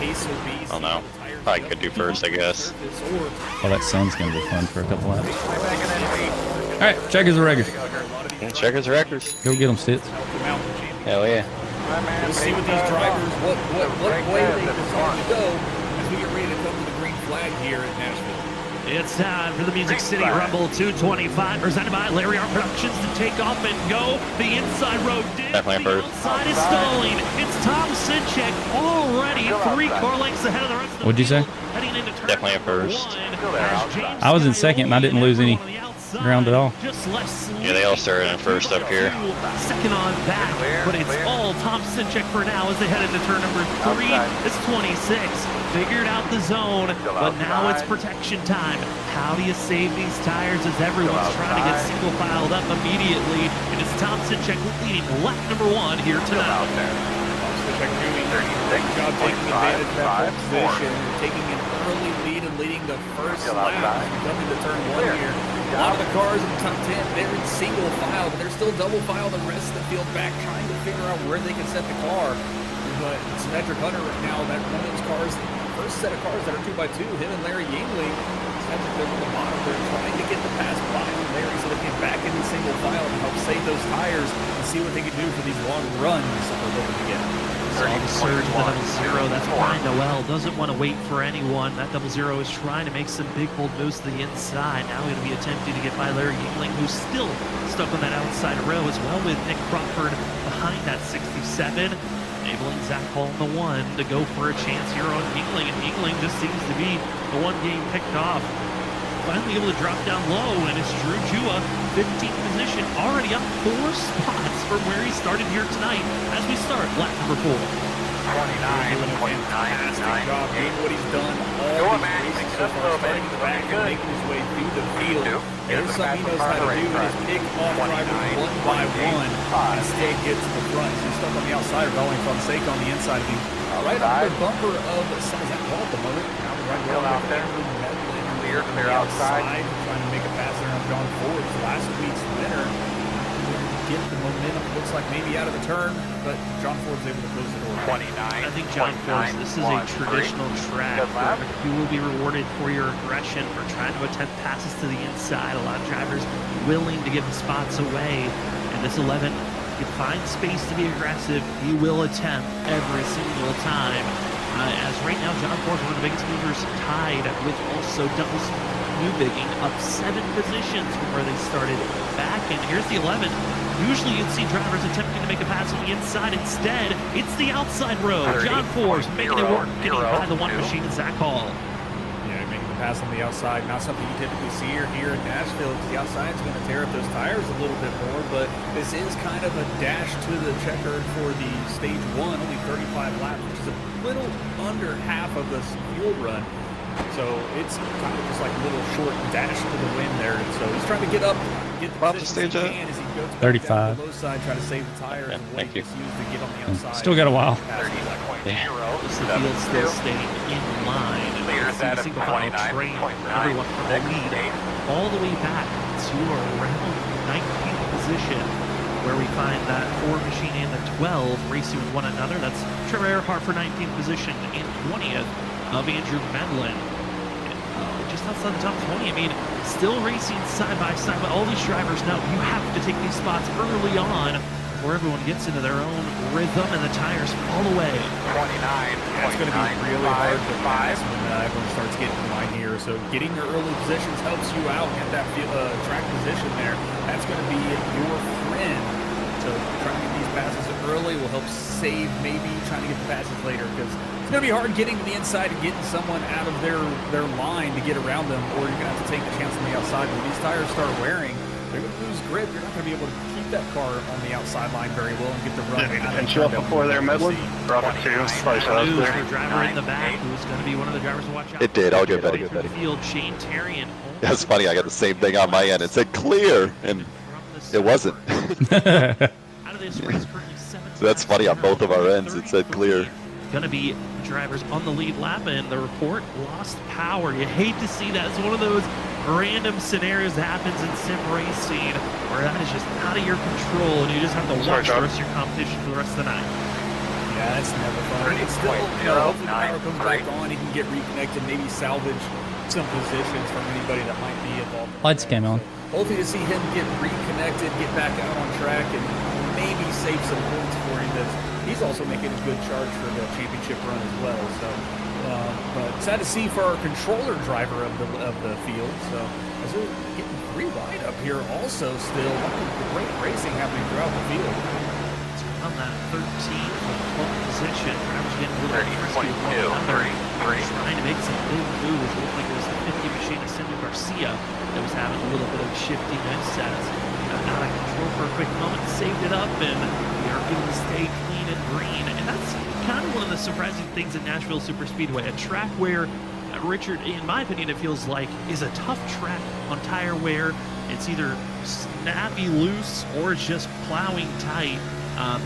pace will be. Oh no, I could do first, I guess. Oh, that sun's gonna be fun for a couple laps. All right, checkers or records. Checkers or records. Go get them, Stitz. Hell yeah. We'll see with these drivers what way they decide to go as we get ready to come to the green flag here at Nashville. It's time for the Music City Rumble 225, presented by Larry R Productions, to take off and go. The inside road dip. Definitely the first. outside is stalling. It's Tom Sinchek already 3 car lengths ahead of the rest of the What'd you say? Heading into turn Definitely a first. I was in second and I didn't lose any ground at all. Yeah, they all started in first up here. Second on back, but it's all Tom Sinchek for now as they head into turn number 3. It's 26. Figured out the zone, but now it's protection time. How do you save these tires as everyone's trying to get single filed up immediately? And it's Tom Sinchek leading lap number 1 here tonight. Sinchek doing a great job taking advantage of that position, taking an early lead and leading the first lap as we come into turn 1 here. A lot of the cars in the top 10, they're in single file, but they're still double file the rest of the field back, trying to figure out where they can set the car. But Symmetric Hunter right now, that one of those cars, first set of cars that are 2x2, him and Larry Yingling, they're on the bottom. They're trying to get the pass by Larry so they can get back into single file and help save those tires and see what they can do for these long runs that they're looking to get. Saw the surge of the double zero. That's Brian Noel. Doesn't want to wait for anyone. That double zero is trying to make some big bold moves to the inside. Now going to be attempting to get by Larry Yingling, who's still stuck on that outside row as well, with Nick Crawford behind that 67. Enabling Zach Hall in the 1 to go for a chance here on Yingling, and Yingling just seems to be the one getting picked off. Finally able to drop down low, and it's Drew Jua, 15th position, already up 4 spots from where he started here tonight as we start lap number 4. 29, doing a fantastic job doing what he's done all these races so far, starting in the back and making his way through the field. There's something he knows how to do, is pick off drivers one by one and stay get to the front. So he's stuck on the outside, rolling from Sake on the inside of him. Right under the bumper of Zach Hall at the moment. Now the right wheel out there. Clear outside, trying to make a pass there on John Ford's last week's winner. Get the momentum, looks like maybe out of the turn, but John Ford's able to close the door. 29. I think John Ford's, this is a traditional track where you will be rewarded for your aggression, for trying to attempt passes to the inside. A lot of drivers willing to give the spots away, and this 11 can find space to be aggressive. He will attempt every single time. As right now, John Ford, one of the biggest movers, tied with also Douglas Newbigging, up 7 positions from where they started back. And here's the 11. Usually you'd see drivers attempting to make a pass on the inside. Instead, it's the outside row. John Ford making it work, getting by the one machine, Zach Hall. Yeah, making the pass on the outside, not something you typically see here in Nashville, because the outside's going to tear up those tires a little bit more, but this is kind of a dash to the checkered for the stage 1, only 35 laps, which is a little under half of the fuel run. So it's kind of just like a little short dash to the win there. And so he's trying to get up, get the position he can as he goes back 35. down the low side, try to save the tires and what Thank you. he's used to get on the outside. Still got a while. The field still staying in line. The single file train, everyone from the lead all the way back to around 19th position, where we find that Ford machine and the 12 racing with one another. That's Trevor Earhart for 19th position and 20th of Andrew Medlin. Just outside the top 20, I mean, still racing side by side, but all these drivers know you have to take these spots early on before everyone gets into their own rhythm and the tires fall away. 29. Yeah, it's going to be really hard to pass when everyone starts getting in line here. So getting your early positions helps you out, get that track position there. That's going to be your friend. So trying to get these passes early will help save maybe trying to get the passes later, because it's going to be hard getting to the inside and getting someone out of their line to get around them, or you're going to have to take the chance on the outside. When these tires start wearing, they're going to lose grip. You're not going to be able to keep that car on the outside line very well and get the run. And you up before there, Medlin? Drop it too. The driver in the back, who's going to be one of the drivers to watch out. It did. All good, buddy. Field, Shane Terrian. That's funny. I got the same thing on my end. It said clear, and it wasn't. So that's funny. On both of our ends, it said clear. Going to be drivers on the lead lap, and the report lost power. You hate to see that. It's one of those random scenarios that happens in sim racing where that is just out of your control, and you just have to watch the rest of your competition for the rest of the night. Yeah, Yeah, that's never fun. It's still, hopefully the power comes back on, he can get reconnected, maybe salvage some positions from anybody that might be involved. Lights came on. Hopefully to see him get reconnected, get back out on track, and maybe save some points for him. He's also making a good charge for the championship run as well. So, but sad to see for our controller driver of the field. So, as we're getting 3 wide up here, also still great racing happening throughout the field. On that 13th position, drivers getting a little frisky with one another, trying to make some big moves. It looked like it was the 50 machine of Cindy Garcia that was having a little bit of shifting as out of control for a quick moment, saved it up, and we are going to stay clean and green. And that's kind of one of the surprising things at Nashville Superspeedway, a track where Richard, in my opinion, it feels like is a tough track on tire wear. It's either snappy loose or it's just plowing tight.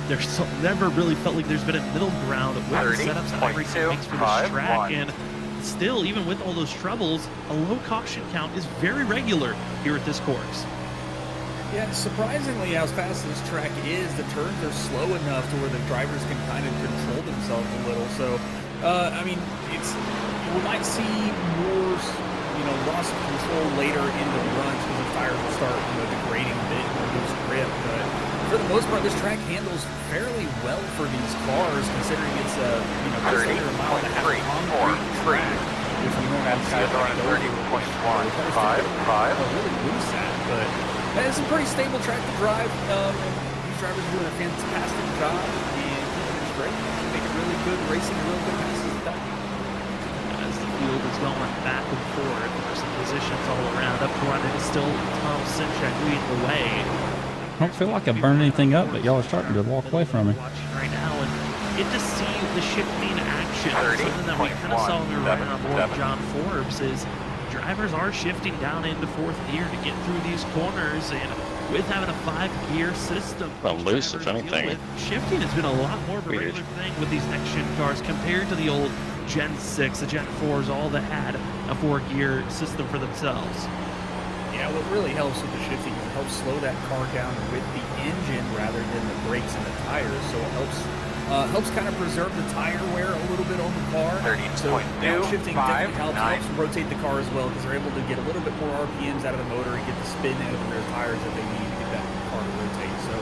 There's never really felt like there's been a middle ground with the setups that iRacing makes for this track, and still, even with all those troubles, a low caution count is very regular here at this course. Yeah, surprisingly, as fast as this track is, the turns are slow enough to where the drivers can kind of control themselves a little. So, I mean, we might see more, loss of control later in the runs because the tires will start, degrading a bit or lose grip. But for the most part, this track handles fairly well for these cars, considering it's a, just under a mile and a half concrete track, which we normally see it like over 30.15, really loose at, but. It's a pretty stable track to drive, and these drivers are doing a fantastic job, and keeping it straight, making really good racing, really good passes at that. As the field is going back and forth, there's some positions all around. Up front, it is still Thompson leading the way. I don't feel like I've burned anything up, but y'all are starting to walk away from me. Watching right now, and get to see the shifting action. Something that we kind of saw when we were running on board John Forbes is drivers are shifting down into 4th gear to get through these corners, and with having a 5-gear system, loose, if anything. Shifting has been a lot more of a regular thing with these next-gen cars compared to the old Gen 6, the Gen 4s, all that had a 4-gear system for themselves. Yeah, what really helps with the shifting is it helps slow that car down with the engine rather than the brakes and the tires, so it helps kind of preserve the tire wear a little bit on the car. So downshifting definitely helps rotate the car as well because they're able to get a little bit more RPMs out of the motor and get the spin out of the rear tires that they need to get that car to rotate. So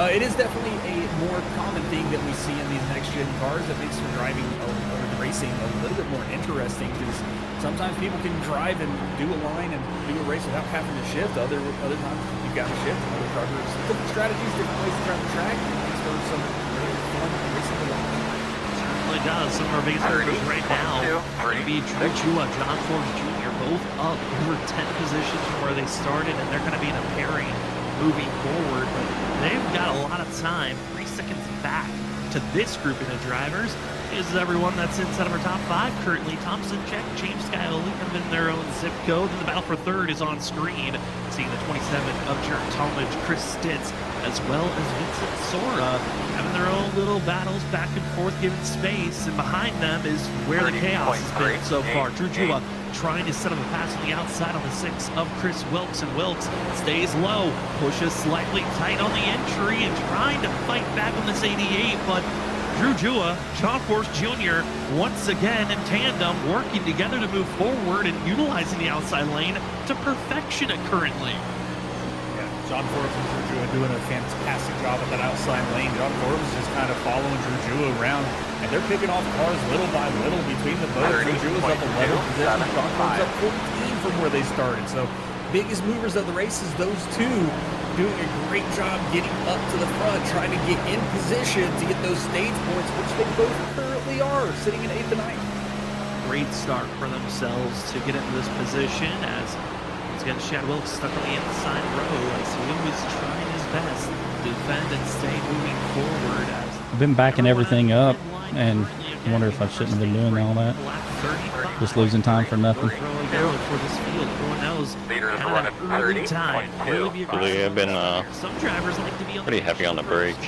it is definitely a more common thing that we see in these next-gen cars that makes the driving or the racing a little bit more interesting because sometimes people can drive and do a line and do a race without having to shift. Other times you've got to shift. Other drivers, different strategies, different ways to drive the track. It's for some really fun racing to watch. Certainly does. Some of our biggest drivers right now are going to be Drew Chua, John Forbes Jr., both up over 10 positions from where they started, and they're going to be in a pairing moving forward. But they've got a lot of time, 3 seconds back to this grouping of drivers. Is everyone that's inside of our top 5 currently. Thompson, Check, James Skyoli have in their own zip code. And the battle for 3rd is on screen. Seeing the 27 of Jared Talmadge, Chris Stitz, as well as Vincent Sora having their own little battles back and forth, giving space. And behind them is where the chaos has been so far. Drew Chua trying to set up a pass on the outside on the 6 of Chris Wilkes, and Wilkes stays low, pushes slightly tight on the entry, and trying to fight back on this 88, but Drew Chua, John Forbes Jr., once again in tandem, working together to move forward and utilizing the outside lane to perfection currently. Yeah, John Forbes and Drew Chua doing a fantastic job at that outside lane. John Forbes is just kind of following Drew Chua around, and they're picking off cars little by little between the both. Drew Chua's up 11 position, John Forbes up 14 from where they started. So biggest movers of the race is those two doing a great job getting up to the front, trying to get in position to get those stage points, which they both currently are, sitting in 8th and 9th. Great start for themselves to get into this position as once again Shad Wilkes stuck on the inside row as he was trying his best to defend and stay moving forward. I've been backing everything up, and I wonder if I shouldn't have been doing all that. Just losing time for nothing. Really, I've been pretty heavy on the brakes.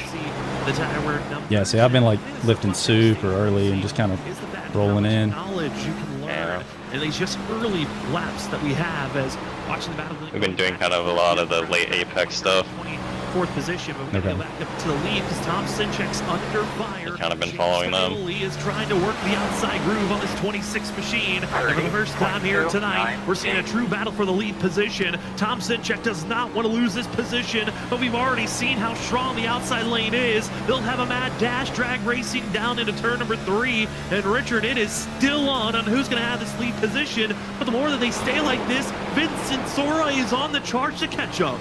Yeah, see, I've been like lifting super early and just kind of rolling in. Yeah. And these just early laps that we have as watching the battle. We've been doing kind of a lot of the late apex stuff. 4th position, but we're going to go back up to the lead because Tom Sinchek's under fire. Kind of been following them. He is trying to work the outside groove on this 26 machine. And for the first time here tonight, we're seeing a true battle for the lead position. Tom Sinchek does not want to lose this position, but we've already seen how strong the outside lane is. They'll have a mad dash drag racing down into turn number 3. And Richard, it is still on who's going to have this lead position. But the more that they stay like this, Vincent Sora is on the charge to catch up.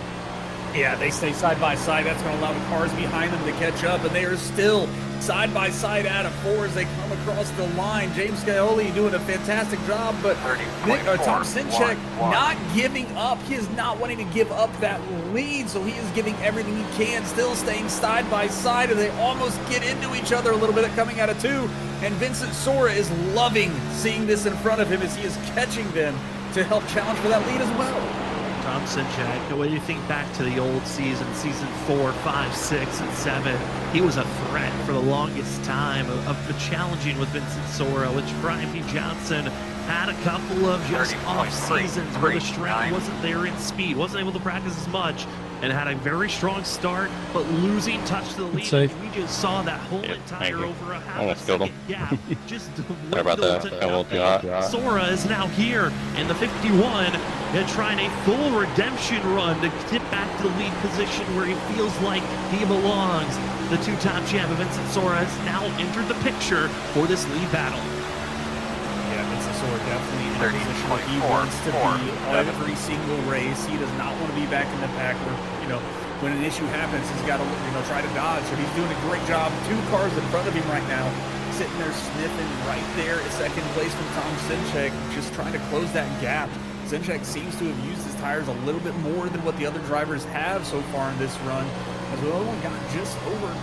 Yeah, they stay side by side. That's going to allow the cars behind them to catch up, and they are still side by side out of 4 as they come across the line. James Scioli doing a fantastic job, but Tom Sinchek not giving up. He is not wanting to give up that lead, so he is giving everything he can, still staying side by side, and they almost get into each other a little bit coming out of 2. And Vincent Sora is loving seeing this in front of him as he is catching them to help challenge for that lead as well. Tom Sinchek, when you think back to the old season 4, 5, 6, and 7, he was a threat for the longest time of challenging with Vincent Sora, which Brian P. Johnson had a couple of just off seasons where the strength wasn't there in speed, wasn't able to practice as much, and had a very strong start, but losing touch to the lead. We just saw that whole entire over a half a second gap. Just sorry about that. I won't do that. Sora is now here in the 51 and trying a full redemption run to get back to the lead position where he feels like he belongs. The two-time champ Vincent Sora has now entered the picture for this lead battle. Yeah, Vincent Sora definitely in a position where he wants to be on every single race. He does not want to be back in the pack where, when an issue happens, he's got to, try to dodge. So he's doing a great job. 2 cars in front of him right now, sitting there sniffing right there at second place from Tom Sinchek, just trying to close that gap. Sinchek seems to have used his tires a little bit more than what the other drivers have so far in this run, as we only got just over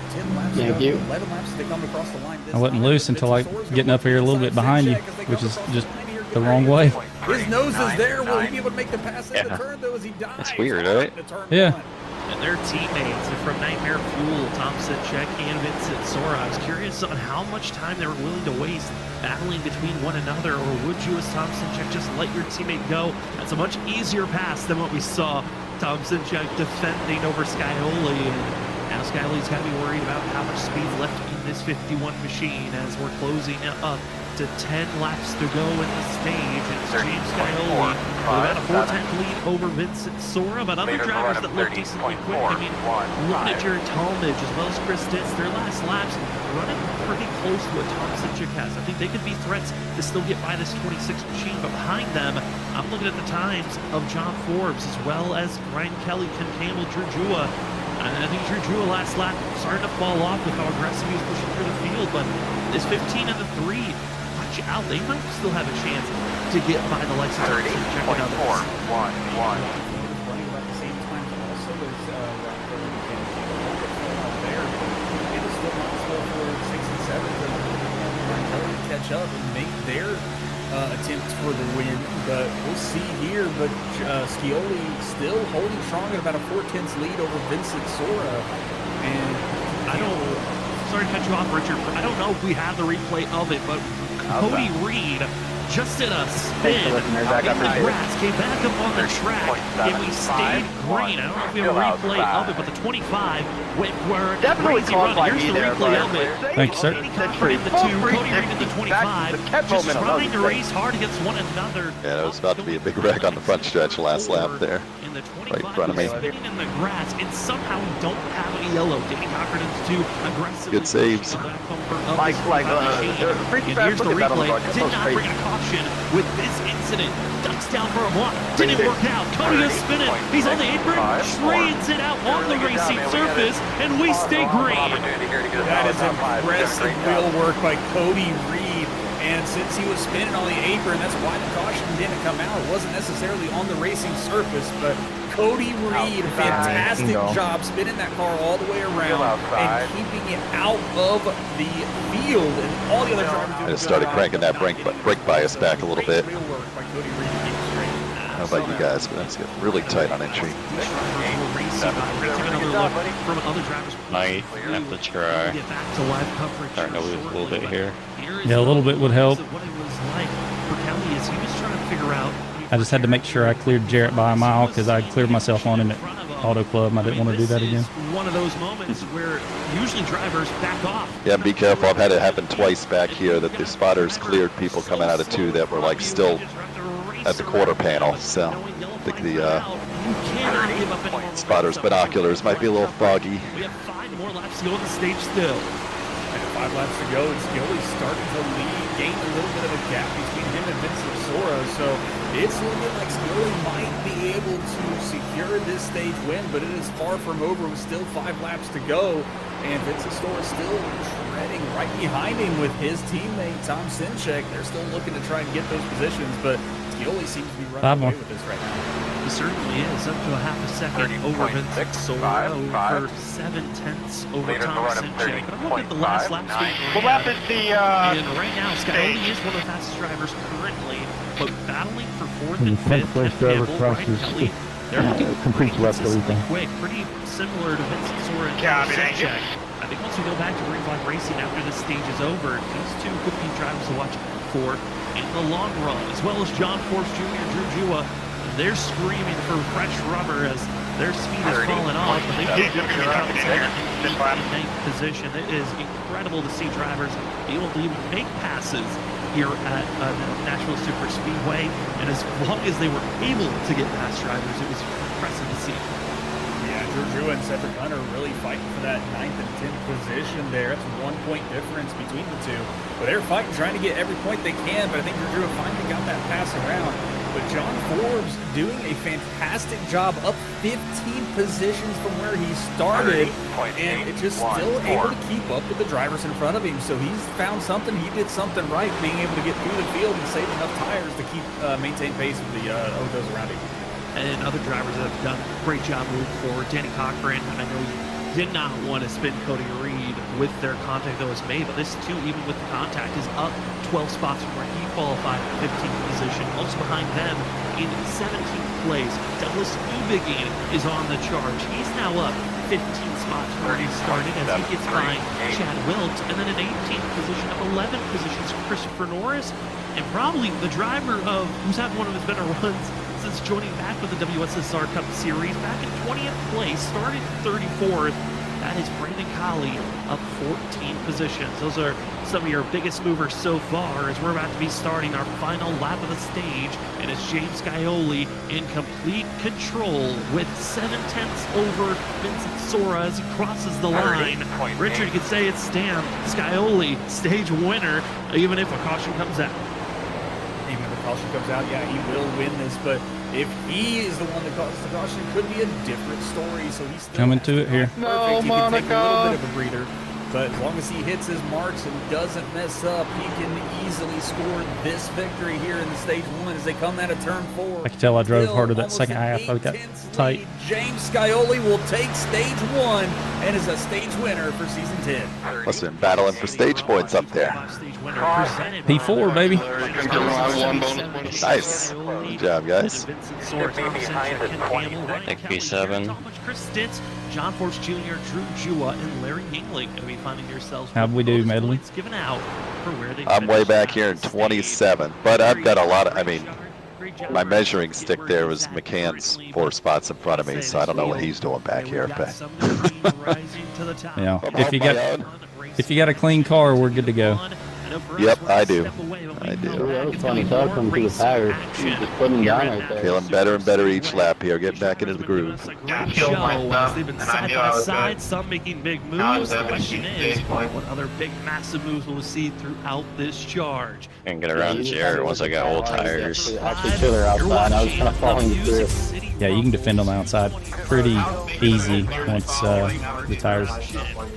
10 laps, 11 laps as they come across the line. I wasn't loose until I getting up here a little bit behind you, which is just the wrong way. His nose is there. Will he be able to make the pass in the turn, though, as he dives? That's weird, right? Yeah. And their teammates from Nightmare Fuel, Tom Sinchek and Vincent Sora. I was curious on how much time they were willing to waste battling between one another, or would you, as Tom Sinchek, just let your teammate go? That's a much easier pass than what we saw Tom Sinchek defending over Scioli. And now Scioli's got to be worried about how much speed's left in this 51 machine as we're closing up to 10 laps to go in the stage. It's James Scioli with about a 4-10 lead over Vincent Sora, but other drivers that look decently quick. I mean, looking at Jared Talmadge as well as Chris Ditz, their last laps running pretty close to what Tom Sinchek has. I think they could be threats to still get by this 26 machine, but behind them, I'm looking at the times of John Forbes as well as Ryan Kelly, Ken Campbell, Drew Jua. And I think Drew Jua last lap starting to fall off with how aggressive he was pushing through the field, but this 15 and the 3, watch out, they might still have a chance to get by the likes of 30.4. Running about the same time also as there. It is still possible for 6 and 7 to catch up and make their attempts for the win, but we'll see here. But Scioli still holding strong at about a 4/10 lead over Vincent Sora. And sorry to cut you off, Richard. I don't know if we have the replay of it, but Cody Reed just did a spin in the grass, came back up on the track, and we stayed green. I don't know if we have a replay of it, but the 25 went where crazy run. Here's the replay of it. Thank you, sir. Cody Reed in the 25, just trying to race hard against one another. Yeah, it was about to be a big wreck on the front stretch last lap there. In the 25, right in front of me. spinning in the grass, and somehow we don't have any yellow. Danny Cochran's too aggressively. Good saves. Freeky, here's the replay. Did not bring a caution with this incident. Ducks down for a block. Didn't work out. Cody is spinning. He's on the apron. Trades it out on the racing surface, and we stay green. That is impressive wheel work by Cody Reed. And since he was spinning on the apron, that's why the caution didn't come out. It wasn't necessarily on the racing surface, but Cody Reed, fantastic job spinning that car all the way around and keeping it out of the field. And all the other drivers I just started cranking that brake bias back a little bit. How about you guys? But that's getting really tight on entry. Might have to try. Starting to lose a little bit here. Yeah, a little bit would help. What it was like for Kelly is he was trying to figure out. I just had to make sure I cleared Jarrett by a mile because I cleared myself on him at Auto Club. I didn't want to do that again. One of those moments where usually drivers back off. Yeah, be careful. I've had it happen twice back here that the spotters cleared people coming out of 2 that were like still at the quarter panel. So I think the spotters' binoculars might be a little foggy. We have 5 more laps to go on the stage still. And 5 laps to go, and Scully's starting to lead, gain a little bit of a gap between him and Vincent Sora. So it's looking like Scully might be able to secure this stage win, but it is far from over with still 5 laps to go. And Vincent Sora still treading right behind him with his teammate Tom Sinchek. They're still looking to try and get those positions, but Scully seems to be running away with this right now. He certainly is, up to a half a second over Vincent Sora, over 7/10 over Tom Sinchek. But I'm looking at the last lap speed. What lap is the And right now, Scully is one of the fastest drivers currently, but battling for 4th and 5th. First driver crosses, completes left everything. Quick, pretty similar to Vincent Sora and Tom Sinchek. I think once we go back to Green Flag Racing after this stage is over, these 2 could be drivers to watch for in the long run, as well as John Force Jr., Drew Jua. They're screaming for fresh rubber as their speed is falling off, but they do get their out in 9th position. It is incredible to see drivers be able to even make passes here at Nashville Superspeedway, and as long as they were able to get past drivers, it was impressive to see. Yeah, Drew and Cedric Hunter really fighting for that 9th and 10th position there. That's a 1-point difference between the 2. But they're fighting, trying to get every point they can, but I think Drew finally got that pass around. But John Forbes doing a fantastic job, up 15 positions from where he started, and it just still able to keep up with the drivers in front of him. So he's found something. He did something right, being able to get through the field and save enough tires to keep maintain pace with the those around him. And other drivers that have done a great job moving forward. Danny Cochran, I know he did not want to spin Cody Reed with their contact that was made, but this too, even with the contact, is up 12 spots from where he qualified in 15th position. Also behind them in 17th place, Douglas Ubigin is on the charge. He's now up 15 spots from where he started as he gets by Chad Wilt. And then in 18th position, up 11 positions, Christopher Norris, and probably the driver of who's had one of his better runs since joining back with the WSSR Cup Series, back in 20th place, started 34th. That is Brandon Colley, up 14 positions. Those are some of your biggest movers so far as we're about to be starting our final lap of the stage. And it's James Scioli in complete control with 7/10 over Vincent Sora as he crosses the line. Richard, you could say it's stamped. Scioli, stage winner, even if a caution comes out. Even if a caution comes out, yeah, he will win this. But if he is the one that causes the caution, it could be a different story. So he's still Coming to it here. No, he can take a little bit of a breather. But as long as he hits his marks and doesn't mess up, he can easily score this victory here in the stage 1 as they come out of turn 4. I can tell I drove Still harder that almost second an half. I got 8/10 tight. lead. James Scioli will take stage 1 and is a stage winner for season 10. Must have been battling for stage points up there. P4, baby. Nice. Good job, guys. Like P7. Chris Stitz, John Force Jr., Drew Jua, and Larry Yingling going to be finding yourselves. How'd we do, Medley? Given out for where they I'm way back here in 27, but I've got a lot of, I mean, my measuring stick there was McCann's 4 spots in front of me, so I don't know what he's doing back here. But yeah, if you got a clean car, we're good to go. Yep, I do. I do. That was funny talking to the tires. Just putting them down right there. Feeling better and better each lap here, getting back into the groove. They've been side by side, some making big moves. The question is, what other big, massive moves will we see throughout this charge? And get around Jared once I got old tires. Actually, chiller outside. I was kind of falling through. Yeah, you can defend on the outside pretty easy once the tires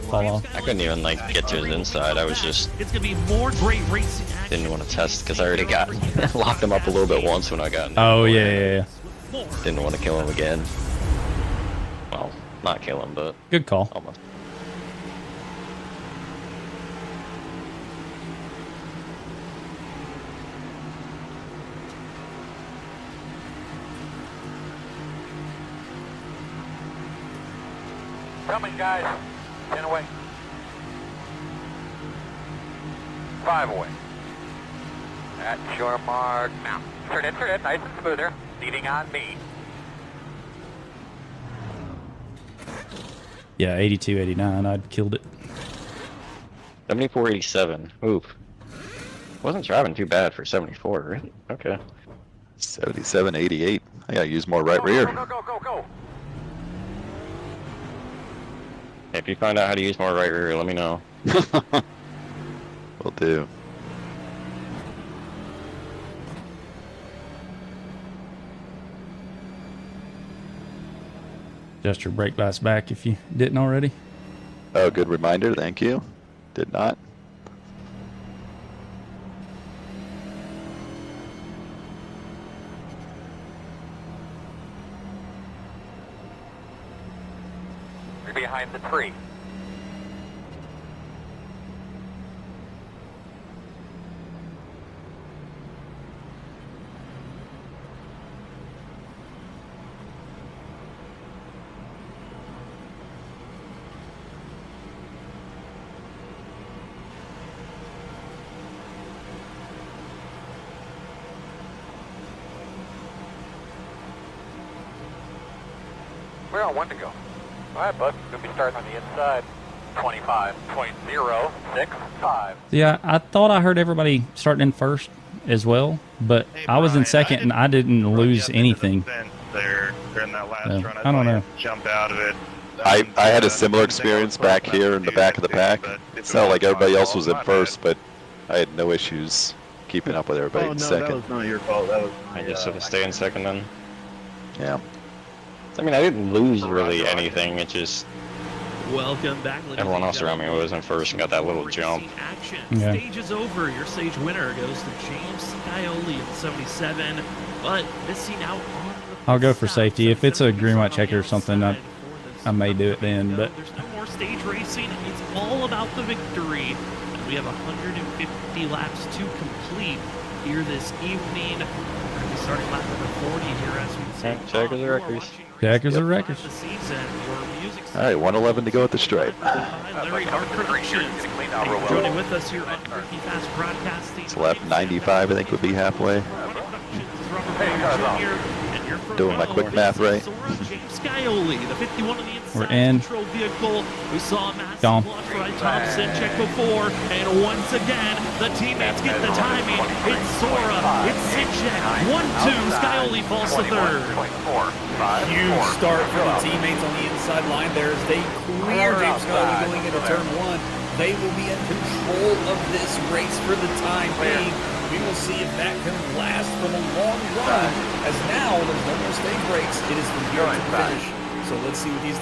fall off. I couldn't even like get to his inside. I was just It's gonna be more great racing action. didn't want to test because I already got locked him up a little bit once when I got in. Oh yeah. Didn't want to kill him again. Well, not kill him, but Good call. almost. Coming, guys. 10 away. 5 away. At your mark now. Turn in, nice and smoother. Leading on me. Yeah, 82, 89. I'd killed it. 74.87. Oof. Wasn't driving too bad for 74, really? Okay. 77.88. I gotta use more right rear. Go. If you find out how to use more right rear, let me know. Will do. Adjust your brake lights back if you didn't already. Oh, good reminder. Thank you. Did not. You're behind the tree. We're on 1 to go. All right, bud. We'll be starting on the inside. 25.065. Yeah, I thought I heard everybody starting in first as well, but Hey, I was in Brian, second and I didn't lose anything. There during that last No, run, I don't know. Jump out of it. I had a similar experience back here in the back of the pack. It sounded like everybody else was in first, but I had no issues keeping up with everybody in That second. was not your fault. That was I just have to stay in second then. Yeah. I mean, I didn't lose really anything. It just Welcome back. everyone else around me was in first and got that little jump. Action. Yeah. Stage is over. Your stage winner goes to James Scioli in 77, but missing out on the I'll go for stop. safety. If it's a green, white 77 checker or something, on the outside for this I may do it then, window. but There's no more stage racing. It's all about the victory. And we have 150 laps to complete here this evening. We're going to be starting lap number 40 here as we say. Checkers are records. Checkers are records. All right, 111 to go at the stripe. Larry Hart Productions. Thank you for joining with us here on Freaky Fast Broadcasting. So lap 95, I think, would be halfway. Doing my quick math right. James Scioli, the 51 on the inside We're in. control vehicle. We saw a massive Gone. launch for Thompson, check before, and once again, the teammates get the timing. It's Sora, it's Sinchek, 1-2, Scioli falls to third. Huge start for the teammates on the inside line there as they clear James Scioli going into turn 1. They will be in control of this race for the time being. We will see if that can last for the long run, as now there's no more stage breaks. It is from here to the finish. So let's see what these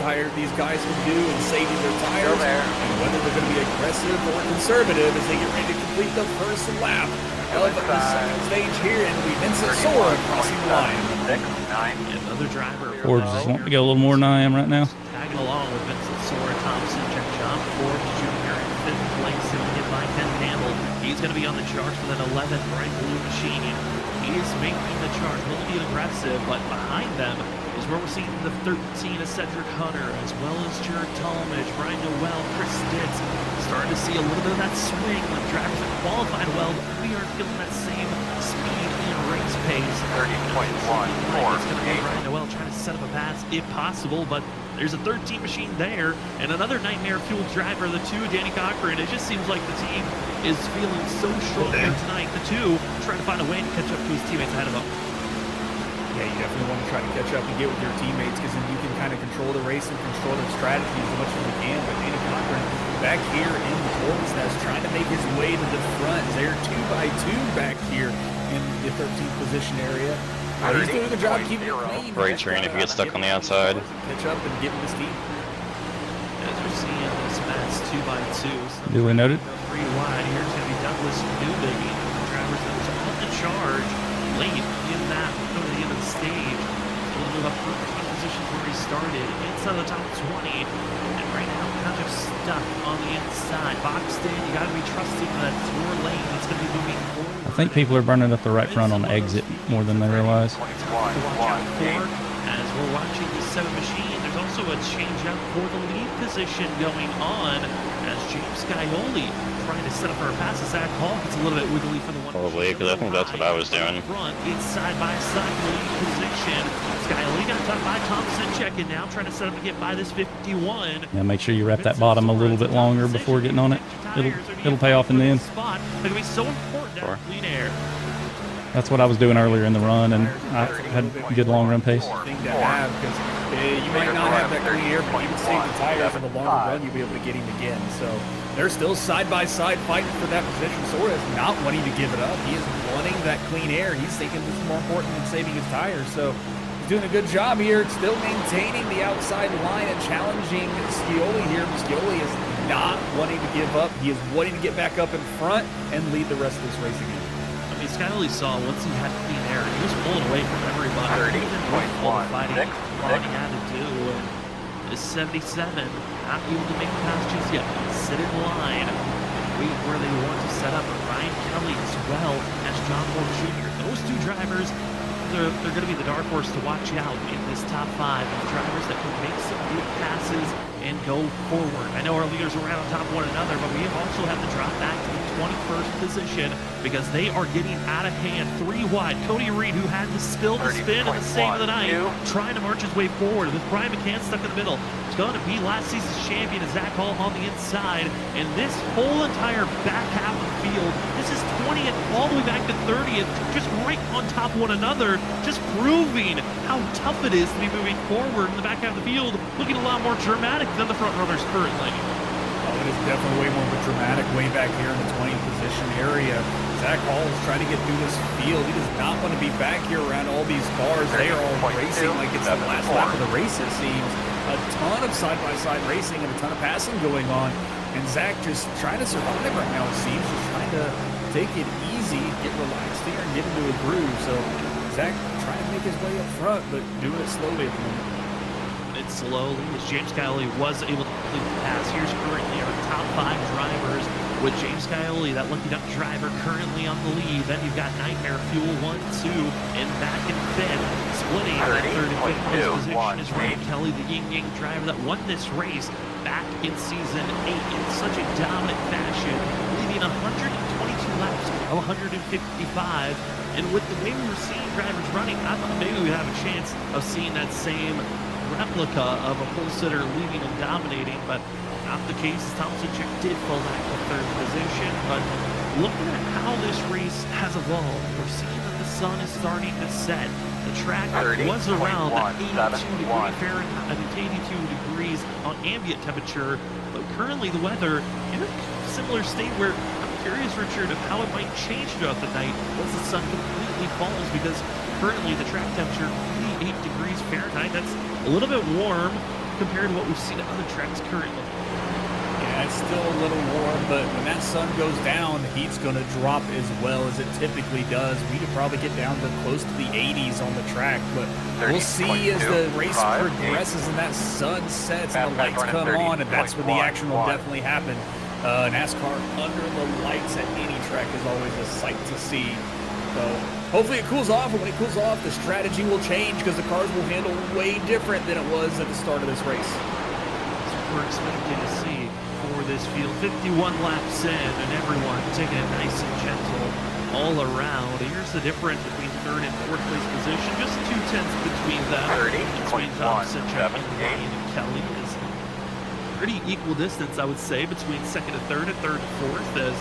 guys can do in saving their tires and whether they're going to be aggressive or conservative as they get ready to complete the first lap of the second stage here. And we Vincent Sora crossing the line. Another driver. Ford's just wanting to go a little more than I am right now. Tagging along with Vincent Sora, Thompson, check John Forbes Jr. in 5th place, and hit by Ken Campbell. He's going to be on the charge with an 11th bright blue machine. He is making the charge, will be aggressive, but behind them is where we're seeing the 13 of Cedric Hunter, as well as Jared Talmadge, Brian Noel, Chris Stitz. Starting to see a little bit of that swing when drivers have qualified well, but we aren't feeling that same speed and race pace. 30.148. It's going to be Brian Noel trying to set up a pass if possible, but there's a 13 machine there, and another nightmare fuel driver, the 2, Danny Cochran. It just seems like the team is feeling so strong here tonight. The 2 trying to find a way to catch up to his teammates ahead of him. Yeah, you definitely want to try to catch up and get with your teammates because then you can kind of control the race and control their strategies as much as you can. But Danny Cochran back here in the Tortoise Nest trying to make his way to the front. They're 2x2 back here in the 13th position area. He's doing a good job keeping it clean. Great train if you get stuck on the outside. Catch up and get with his team. As we're seeing this mass 2x2. Duly noted. 3 wide. Here's going to be Douglas Newbig, the drivers that was on the charge late in that over the end of the stage. He'll move up 13 positions where he started, inside the top 20, and right now kind of stuck on the inside. Boxed in, you got to be trusting that your lane that's going to be moving forward. I think people are burning up the right front on the exit more than they realize. To watch out for as we're watching the 7 machine. There's also a change up for the lead position going on as James Scioli trying to set up for a pass. Zach Hall gets a little bit wiggly for the one. Probably, because I think that's what I was doing. Front, it's side by side lead position. Skylee got top by Thompson, checking now, trying to set up to get by this 51. Yeah, make sure you wrap that bottom a little bit longer before getting on it. It'll pay off in the end. Spot. That can be so important to have clean air. That's what I was doing earlier in the run, and I had a good long run pace. Thing to have, because you might not have that clean air, but you can save the tires in the longer run. You'll be able to get him again. So they're still side by side fighting for that position. Sora's not wanting to give it up. He is wanting that clean air. He's thinking this is more important than saving his tires. So he's doing a good job here, still maintaining the outside line and challenging Scioli here. Scioli is not wanting to give up. He is wanting to get back up in front and lead the rest of this race again. I mean, Skylee saw once he had clean air, he was pulling away from everybody. Even with all the fighting he had to do. And is 77, not able to make the pass just yet. Sit in line, wait where they want to set up. Ryan Kelly as well as John Moore Jr. Those two drivers, they're going to be the dark horse to watch out in this top 5. And the drivers that can make some good passes and go forward. I know our leaders are right on top of one another, but we also have to drop back to the 21st position because they are getting out of hand. 3 wide. Cody Reed, who had to spill the spin and the save of the night, trying to march his way forward. With Brian McCann stuck in the middle. It's going to be last season's champion, Zach Hall, on the inside. And this whole entire back half of the field, this is 20th all the way back to 30th, just right on top of one another, just proving how tough it is to be moving forward in the back half of the field, looking a lot more dramatic than the front runners currently. Oh, it is definitely way more dramatic way back here in the 20th position area. Zach Hall is trying to get through this field. He does not want to be back here around all these cars. They are all racing like it's the last lap of the race, it seems. A ton of side-by-side racing and a ton of passing going on. And Zach just trying to survive right now, it seems. Just trying to take it easy, get relaxed here, and get into a groove. So Zach trying to make his way up front, but doing it slowly at the moment. It's slowly as James Scioli was able to complete the pass. Here's currently our top 5 drivers with James Scioli, that lucky duck driver, currently on the lead. Then you've got Nightmare Fuel 1, 2, and back in 5th. Splitting that 3rd and 5th position is Ryan Kelly, the Ying Yang driver that won this race back in season 8 in such a dominant fashion, leading 122 laps of 155. And with the way we were seeing drivers running, I thought maybe we'd have a chance of seeing that same replica of a pole sitter leading and dominating, but not the case. Thompson did fall back to 3rd position, but looking at how this race has evolved, we're seeing that the sun is starting to set. The track was around that 82 degree Fahrenheit, 82 degrees on ambient temperature, but currently the weather in a similar state where I'm curious, Richard, of how it might change throughout the night once the sun completely falls, because currently the track temperature 88 degrees Fahrenheit. That's a little bit warm compared to what we've seen at other tracks currently. Yeah, it's still a little warm, but when that sun goes down, the heat's going to drop as well as it typically does. We could probably get down to close to the 80s on the track, but we'll see as the race progresses and that sun sets and the lights come on, and that's when the action will definitely happen. NASCAR under the lights at any track is always a sight to see. So hopefully it cools off, and when it cools off, the strategy will change because the cars will handle way different than it was at the start of this race. That's what we're expecting to see for this field. 51 laps in, and everyone taking it nice and gentle all around. Here's the difference between 3rd and 4th place position. Just 2/10 between them. Between Thompson, Ryan, and Kelly is pretty equal distance, I would say, between 2nd and 3rd and 3rd and 4th. As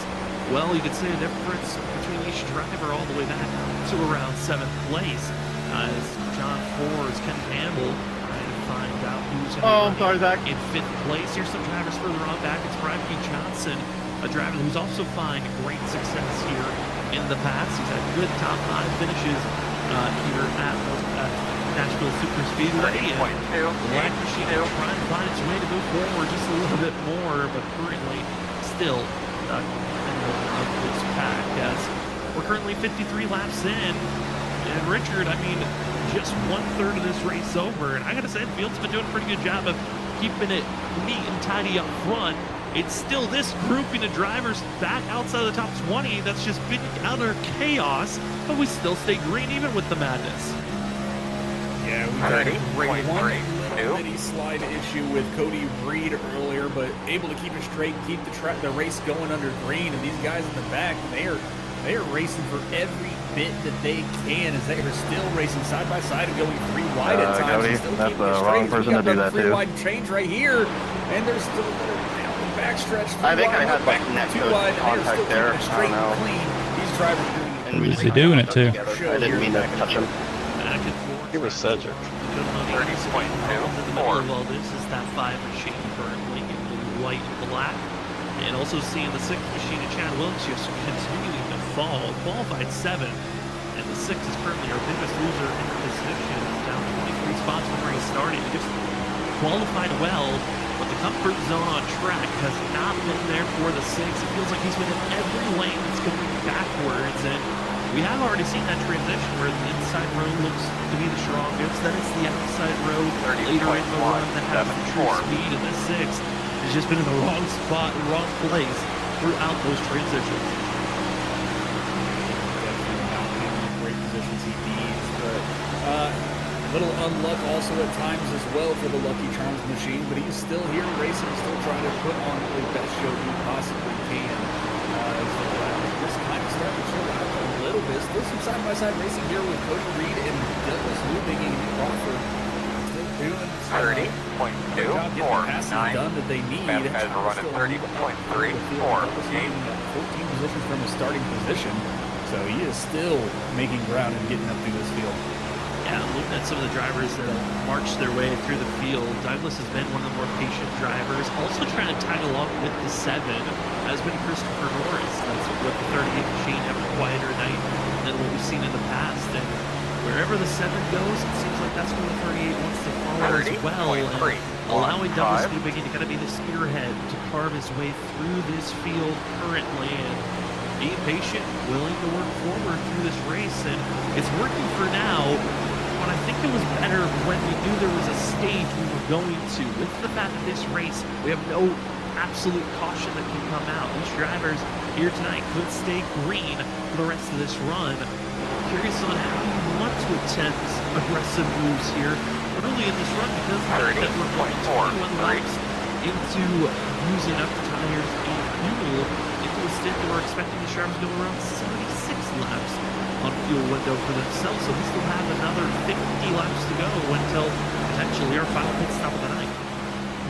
well, you could say a difference between each driver all the way back to around 7th place. As John Ford's Ken Campbell trying to find out who's going to be in 5th place. Here's some drivers further on back. It's Brian P. Johnson, a driver who's also found great success here in the past. He's had good top 5 finishes here at Nashville Superspeedway. And the Light Machine is trying to find its way to move forward just a little bit more, but currently still stuck in the middle of this pack, as we're currently 53 laps in. And Richard, I mean, just 1/3 of this race over, and I gotta say, the field's been doing a pretty good job of keeping it neat and tidy up front. It's still this grouping of drivers back outside of the top 20 that's just been utter chaos, but we still stay green even with the madness. Yeah, we've got a great one mini slide issue with Cody Reed earlier, but able to keep it straight, keep the race going under green. And these guys in the back, they are racing for every bit that they can, as they are still racing side by side and going 3 wide at times. Cody, Still that's keeping the it wrong straight. person to do that 3 to. wide change right here, and there's still down the backstretch. I think I had back like neck 2 wide, and they're contact still there. keeping it straight I don't and know. clean. These drivers are doing it. Who's he doing it to? I didn't mean to touch him. Back and forth. He was Cedric. 30.2. Well, this is that 5 machine currently in the white and black. And also seeing the 6 machine of Chad Williams just continuing to fall. Qualified 7. And the 6 is currently our biggest loser in the position. Down 23 spots from where he started. He just qualified well, but the comfort zone on track has not been there for the 6. It feels like he's been in every lane that's going backwards. And we have already seen that transition where the inside road looks to be the strongest. Then it's the outside road later in the run that has the true speed. And this 6 has just been in the wrong spot, wrong place throughout those transitions. Great positions he needs, but little unluck also at times as well for the Lucky Charms machine, but he's still here racing, still trying to put on the best show he possibly can. Just kind of starting to chill out a little bit. Still some side-by-side racing here with Cody Reed and Douglas Lubing and Crawford. Still doing 30.249. passes done that they need. Fast guys are running 30.348. 14 positions from his starting position, so he is still making ground and getting up through this field. Yeah, looking at some of the drivers that have marched their way through the field, Douglas has been one of the more patient drivers. Also trying to tag along with the 7 has been Christopher Norris. That's with the 38 machine having a quieter night than what we've seen in the past. And wherever the 7 goes, it seems like that's where the 38 wants to follow as well. And allowing Douglas Lubing to kind of be the spearhead to carve his way through this field currently. And being patient, willing to work forward through this race. And it's working for now. But I think it was better when we knew there was a stage we were going to. With the fact that this race, we have no absolute caution that can come out. These drivers here tonight could stay green for the rest of this run. Curious on how you want to attempt aggressive moves here early in this run, because that we're going 21 laps into using up tires and fuel into a stint that we're expecting the drivers to go around 76 laps on fuel window for themselves, so we still have another 50 laps to go until potentially our final pit stop of the night.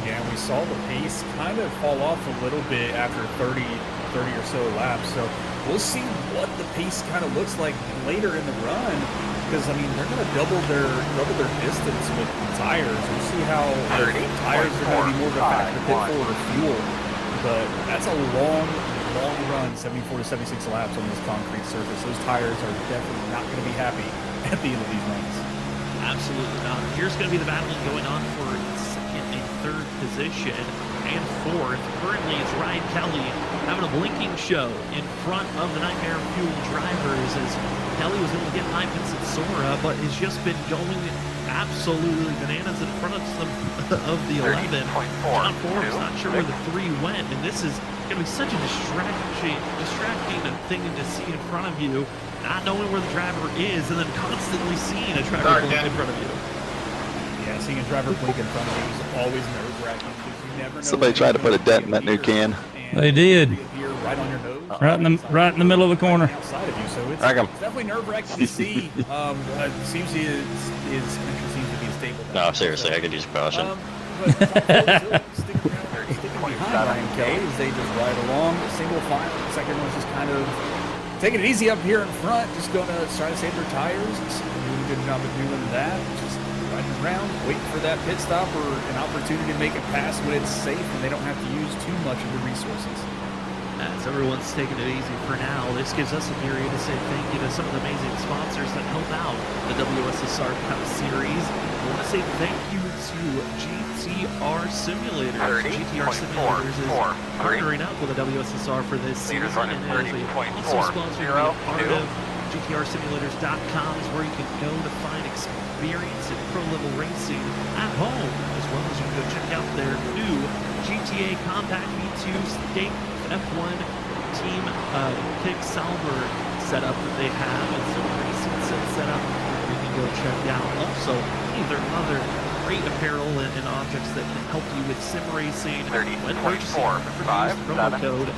Yeah, we saw the pace kind of fall off a little bit after 30 or so laps, so we'll see what the pace kind of looks like later in the run, because I mean they're going to double their distance with the tires. We'll see how the tires are going to be more of a factor pit forward or fuel, but that's a long run, 74 to 76 laps on this concrete surface. Those tires are definitely not going to be happy at the end of these runs. Absolutely not. Here's going to be the battle going on for second and third position and fourth. Currently, it's Ryan Kelly having a blinking show in front of the Nightmare Fuel drivers, as Kelly was able to get 5 minutes at Sora, but has just been going absolutely bananas in front of the 11. John Forbes not sure where the 3 went, and this is going to be such a distracting thing to see in front of you, not knowing where the driver is, and then constantly seeing a driver blink in front of you. Yeah, seeing a driver blink in front of you is always nerve-wracking, because you never know. Somebody tried to put a dent in that new can. They did. Right on your nose. Right in the middle of the corner. Outside of you, so it's Drag 'em. definitely nerve-wracking to see. It seems his entry seems to be stable. No, seriously, I could use caution. But sticking behind Ryan Kelly as they just ride along, single file. The second one's just kind of taking it easy up here in front, just going to try to save their tires. Doing a good job of doing that. Just riding around, waiting for that pit stop or an opportunity to make it pass when it's safe and they don't have to use too much of the resources. As everyone's taking it easy for now, this gives us a period to say thank you to some of the amazing sponsors that help out the WSSR Cup Series. I want to say thank you to GTR Simulators. GTR Simulators is partnering up with the WSSR for this season, and is also sponsoring a part of GTRSimulators.com is where you can go to find experience in pro-level racing at home, as well as you can go check out their new GTA Compact V2 State F1 Team Kick Salver setup that they have, and some racing set setup you can go check out. Also, either other great apparel and objects that can help you with sim racing. 30, When 24, purchasing, remember to 5, use promo 7. code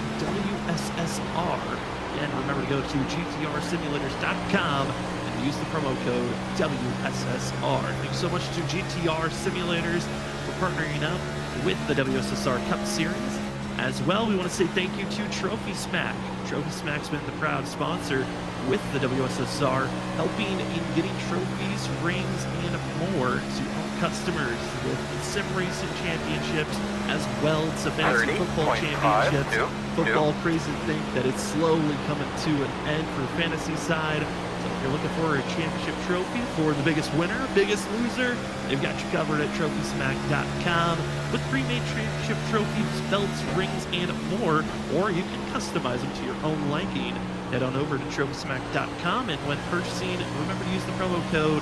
WSSR. And remember to go to GTRsimulators.com and use the promo code WSSR. Thanks so much to GTR Simulators for partnering up with the WSSR Cup Series. As well, we want to say thank you to Trophy Smack. Trophy Smack's been the proud sponsor with the WSSR, helping in getting trophies, rings, and more to all customers with sim racing championships, as well as fantasy football championships. Football crazy think that it's slowly coming to an end for fantasy side. So if you're looking for a championship trophy for the biggest winner, biggest loser, they've got you covered at TrophySmack.com with pre-made championship trophies, belts, rings, and more, or you can customize them to your own liking. Head on over to TrophySmack.com, and when purchasing, remember to use the promo code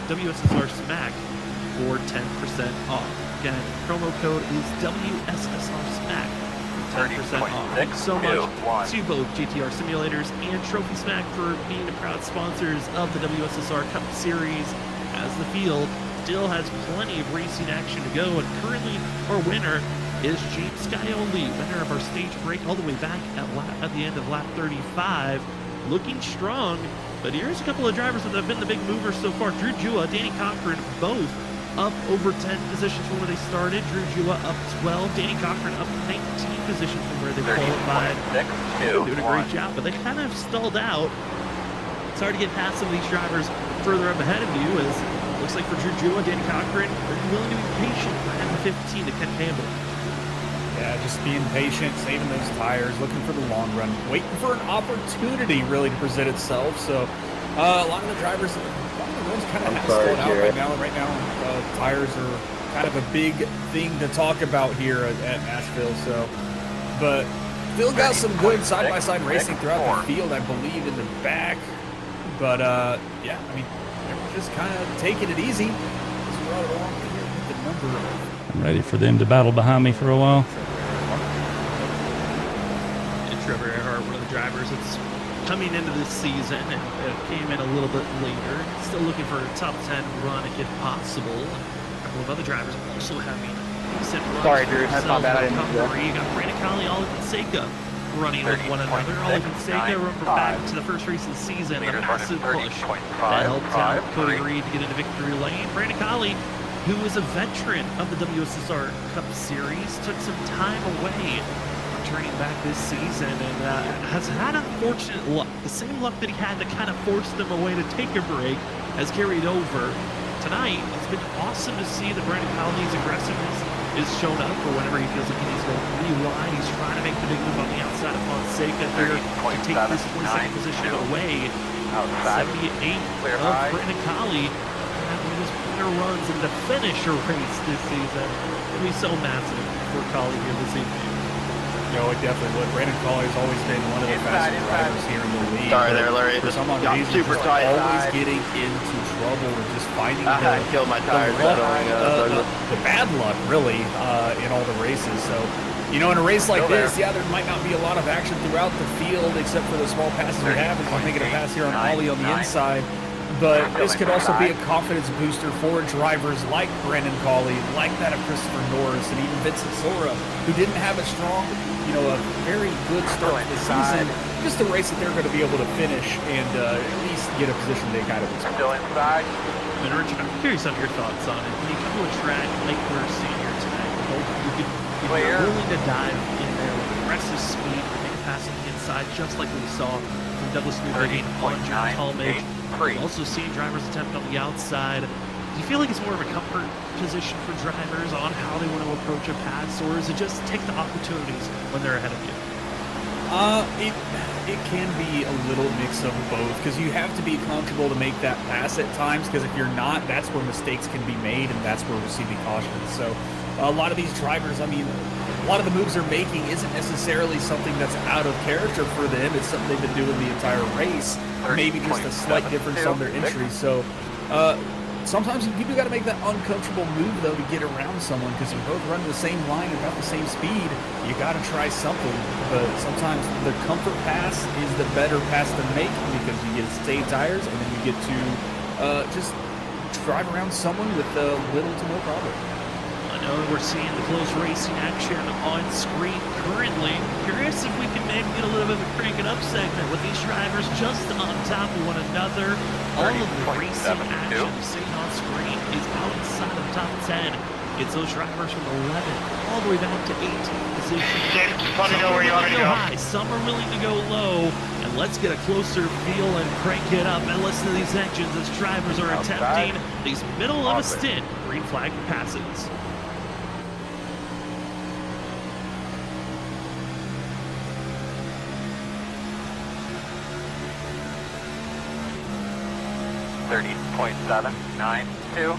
WSSR Smack for 10% off. Again, promo code is WSSR Smack. 10% off. Thanks so much to both GTR Simulators and Trophy Smack for being the proud sponsors of the WSSR Cup Series, as the field still has plenty of racing action to go, and currently our winner is James Scioli, winner of our stage break all the way back at the end of lap 35, looking strong. But here's a couple of drivers that have been the big movers so far. Drew Jua, Danny Cochran, both up over 10 positions from where they started. Drew Jua up 12, Danny Cochran up 19 positions from where they qualified. Doing a great job, but they kind of stalled out. It's hard to get past some of these drivers further up ahead of you, as it looks like for Drew Jua, Danny Cochran, they're willing to be patient behind the 15 to Ken Campbell. Yeah, just being patient, saving those tires, looking for the long run, waiting for an opportunity really to present itself. So a lot of the drivers, kind of slowed out right now. Right now, tires are kind of a big thing to talk about here at Nashville. So, but still got some good side-by-side racing throughout the field, I believe, in the back. But yeah, I mean, they're just kind of taking it easy. I'm ready for them to battle behind me for a while. Trevor Earhart, one of the drivers that's coming into this season and came in a little bit later. Still looking for a top 10 run if possible. A couple of other drivers also having decent runs. Sorry, Drew. That's not bad. I didn't do that. You got Brandon Colley, Ollie Fonseca running with one another. Ollie Fonseca, remember back to the first race of the season, a massive push that helped out Cody Reed to get into victory lane. Brandon Colley, who is a veteran of the WSSR Cup Series, took some time away, returning back this season, and has had unfortunate luck. The same luck that he had to kind of force them away to take a break has carried over. Tonight, it's been awesome to see that Brandon Colley's aggressiveness is shown up for whenever he feels like he needs to go pretty wide. He's trying to make the big move on the outside of Fonseca here to take this 22nd position away. 78 of Brandon Colley. One of his better runs and to finish a race this season. It'll be so massive for Colley here this evening. No, it definitely would. Brandon Colley's always been one of the fastest drivers here in the league. Sorry there, Larry. For some odd reason, super just tight. always getting into trouble and just finding I killed my tires. the bad luck, really, in all the races. So, you know, in a race like this, yeah, there might not be a lot of action throughout the field, except for the small passes we have. As he's making a pass here on Ollie on the inside. But this could also be a confidence booster for drivers like Brandon Colley, like that of Christopher Norris, and even Vincent Sora, who didn't have a strong, you know, a very good start to the season. Just a race that they're going to be able to finish and at least get a position they kind of expect. Still inside. And Richard, I'm curious on your thoughts on it. When you come to a track like we're seeing here tonight, if you're willing to dive in there with aggressive speed, make a pass on the inside, just like we saw from Douglas Newbegin on John Talmadge. Also seeing drivers attempt on the outside. Do you feel like it's more of a comfort position for drivers on how they want to approach a pass, or is it just take the opportunities when they're ahead of you? It can be a little mix of both, because you have to be comfortable to make that pass at times, because if you're not, that's where mistakes can be made, and that's where receiving cautions. So a lot of these drivers, I mean, a lot of the moves they're making isn't necessarily something that's out of character for them. It's something they've been doing the entire race, maybe just a slight difference on their entry. So sometimes you do got to make that uncomfortable move, though, to get around someone, because if you're both running the same line and about the same speed, you got to try something. But sometimes the comfort pass is the better pass to make, because you get to save tires, and then you get to just drive around someone with little to no problem. I know we're seeing the close racing action on screen currently. Curious if we can maybe get a little bit of a crank it up segment with these drivers just on top of one another. All of the racing action seen on screen is outside of top 10. It's those drivers from 11 all the way down to 18th position. Let me know where you want me to go. High, some are willing to go low. And let's get a closer feel and crank it up and listen to these engines as drivers are attempting these middle of a stint green flag passes. .792.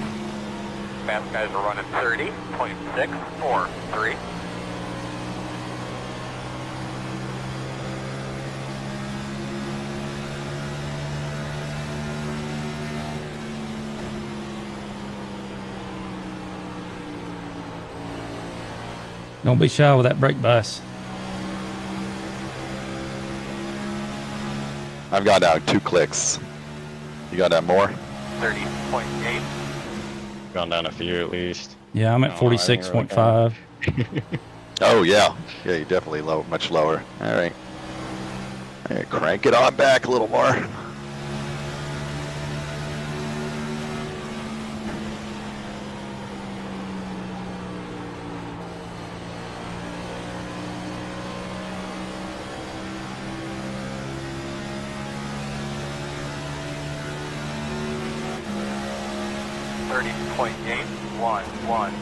Fast guys are running 30.643. Don't be shy with that brake bias. I've got down 2 clicks. You got that more? 30.8. Gone down a few at least. Yeah, I'm at 46.5. Oh yeah, yeah, you're definitely low, much lower. All right, crank it on back a little more. .811.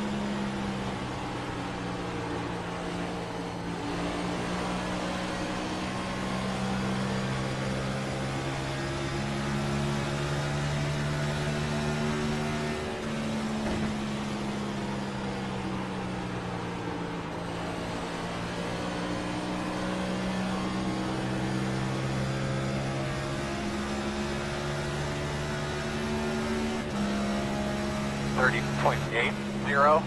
.806.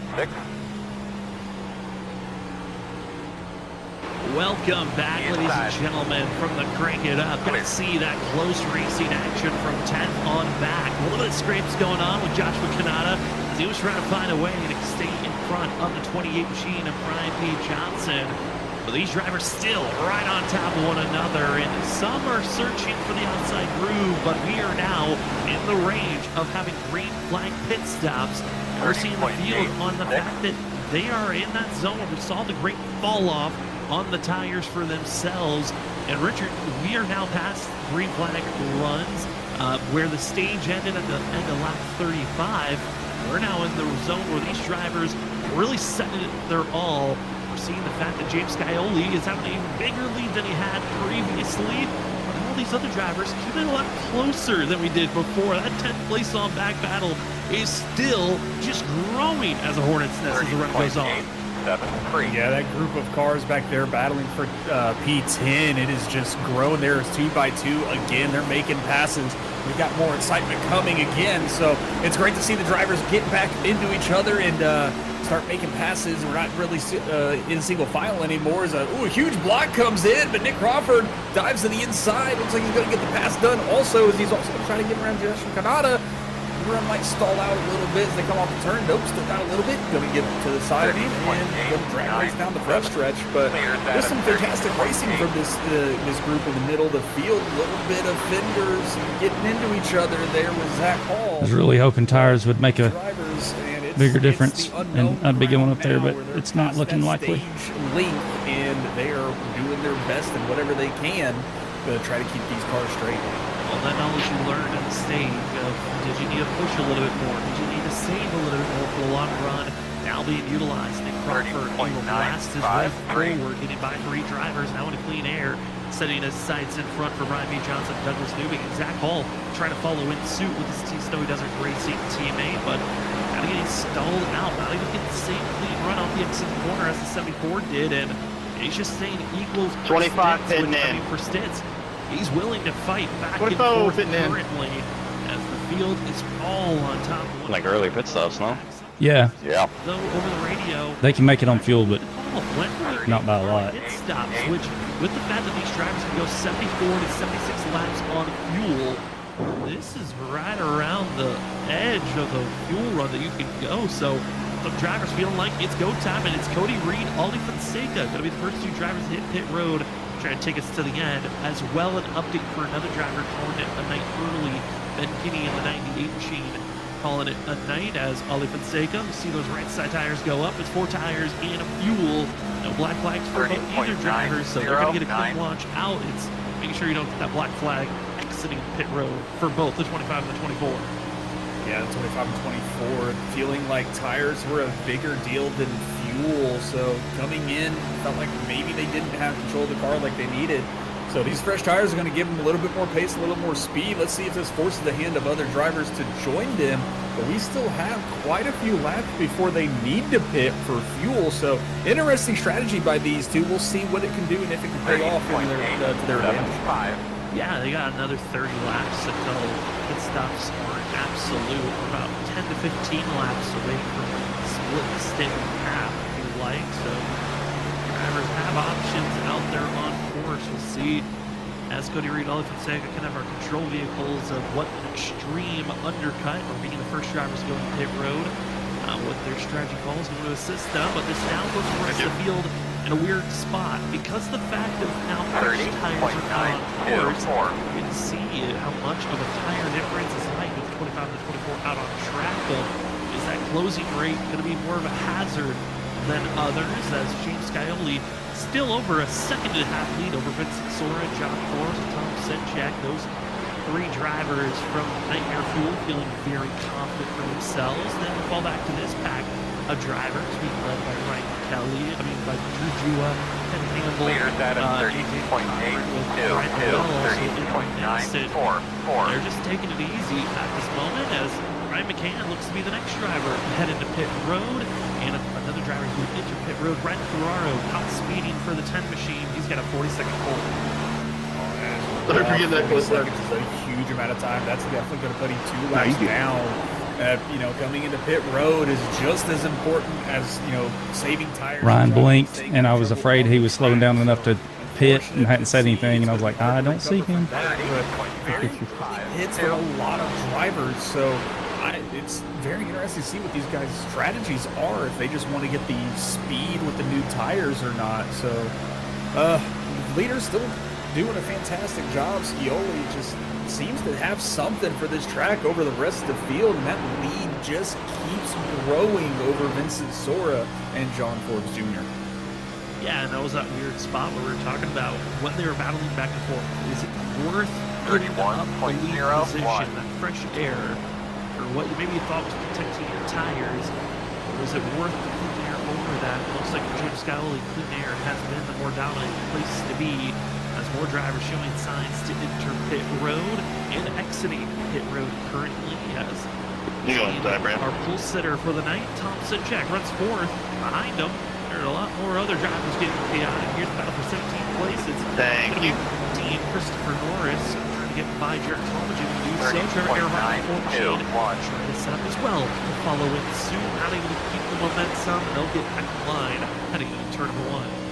Welcome back, ladies and gentlemen, from the Crank It Up. Gonna see that close racing action from 10th on back. A little bit of scrapes going on with Joshua Kanata as he was trying to find a way to stay in front of the 28 machine of Brian P. Johnson. But these drivers still right on top of one another, and some are searching for the outside groove, but we are now in the range of having green flag pit stops. We're seeing the field on the fact that they are in that zone. We saw the great fall off on the tires for themselves. And Richard, we are now past green flag runs where the stage ended at the end of lap 35. We're now in the zone where these drivers really setting it their all. We're seeing the fact that James Scioli is having an even bigger lead than he had previously. But all these other drivers keep it a lot closer than we did before. That 10th place on back battle is still just growing as a hornet's nest as the run goes on. Yeah, that group of cars back there battling for P10, it is just growing. There's 2 by 2 again. They're making passes. We've got more excitement coming again, so it's great to see the drivers get back into each other and start making passes. We're not really in single file anymore. As a huge block comes in, but Nick Crawford dives to the inside. Looks like he's going to get the pass done. Also, as he's also trying to get around Joshua Kanata. The run might stall out a little bit as they come off the turn. Nope, still got a little bit. Going to get to the side of him and going to drag race down the front stretch. But there's some fantastic racing from this group in the middle of the field. A little bit of fenders getting into each other there with Zach Hall. I was really hoping tires would make a bigger difference, and I'd be going up there, but it's not looking likely. Length, and they are doing their best and whatever they can to try to keep these cars straight. All that knowledge you learned in the stage of did you need to push a little bit more? Did you need to save a little bit more for the long run? Now being utilized. Nick Crawford will blast his way forward, getting by 3 drivers now into clean air, setting his sights in front for Brian B. Johnson, Douglas Newby, and Zach Hall trying to follow in suit with his Snowy Desert Racing teammate, but kind of getting stalled out, not even getting the same clean run off the exit corner as the 74 did, and he's just staying equal 25 pitting in for stints. He's willing to fight back and 24 forth pitting in currently as the field is all on top of one. Like early pit stops, no? Yeah. Yeah. Though over the radio, They can make it on fuel, but went not by a lot. Pit stops, which with the fact that these drivers can go 74 to 76 laps on fuel, This is right around the edge of the fuel run that you can go. So the drivers feeling like it's go time, and it's Cody Reed, Aldi Fonseca, going to be the first two drivers to hit pit road, trying to take us to the end. As well, an update for another driver calling it a night early. Ben Kinney in the 98 machine calling it a night as Aldi Fonseca. You see those right side tires go up. It's 4 tires and a fuel. No black flags for either driver, so they're going to get a clean launch out. It's making sure you don't get that black flag exiting pit road for both the 25 and the 24. Yeah, the 25 and 24, feeling like tires were a bigger deal than fuel. So coming in, felt like maybe they didn't have control of the car like they needed. So these fresh tires are going to give them a little bit more pace, a little more speed. Let's see if this forces the hand of other drivers to join them. But we still have quite a few laps before they need to pit for fuel. So interesting strategy by these two. We'll see what it can do and if it can pay off in their advantage. Yeah, they got another 30 laps until pit stops are absolute. We're about 10 to 15 laps away from split the stint in half if you like. So drivers have options out there on course. We'll see as Cody Reed, Aldi Fonseca can have our control vehicles of what an extreme undercut or being the first drivers to go to pit road. What their strategy calls going to assist them, but this now puts the rest of the field in a weird spot because the fact of now fresh tires are on course. You can see how much of a tire difference is like with 25 to 24 out on track. But is that closing rate going to be more of a hazard than others? As James Scioli still over a second-and-a-half lead over Vincent Sora, John Forrest, Tom Senchak. Those 3 drivers from Nightmare Fuel feeling very confident for themselves. Then we fall back to this pack of drivers being led by Ryan Kelly, by Drew Jua, and Campbell. Leaders at 30.822, 30.944. They're just taking it easy at this moment as Ryan McCann looks to be the next driver headed to pit road. And another driver who entered pit road, Ryan Ferraro, caught speeding for the 10 machine. He's got a 40-second pole. Don't forget that close seconds is a huge amount of time. That's definitely going to put him 2 laps down. Coming into pit road is just as important as, saving tires. Ryan blinked, and I was afraid he was slowing down enough to pit and hadn't said anything, and I was like, I don't see him. Hits for a lot of drivers, so it's very interesting to see what these guys' strategies are, if they just want to get the speed with the new tires or not. So, leaders still doing a fantastic job. Scioli just seems to have something for this track over the rest of the field, and that lead just keeps growing over Vincent Sora and John Forbes Jr. Yeah, and that was that weird spot where we were talking about when they were battling back and forth. Is it worth putting up the lead position, that fresh air, or what maybe you thought was protecting your tires, or is it worth the clean air over that? It looks like for James Scioli, clean air has been the more dominant place to be, as more drivers showing signs to enter pit road and exiting pit road currently. As our pole sitter for the night, Tom Senchak, runs 4th. Behind him, there are a lot more other drivers getting chaotic. Here's the battle for 17th place. It's Thank you. 15, Christopher Norris trying to get by Jared Talmadge and do so. Trevor Earhart, 14, trying to set up as well to follow it soon. Not able to keep the momentum. They'll get back in line heading into turn number 1.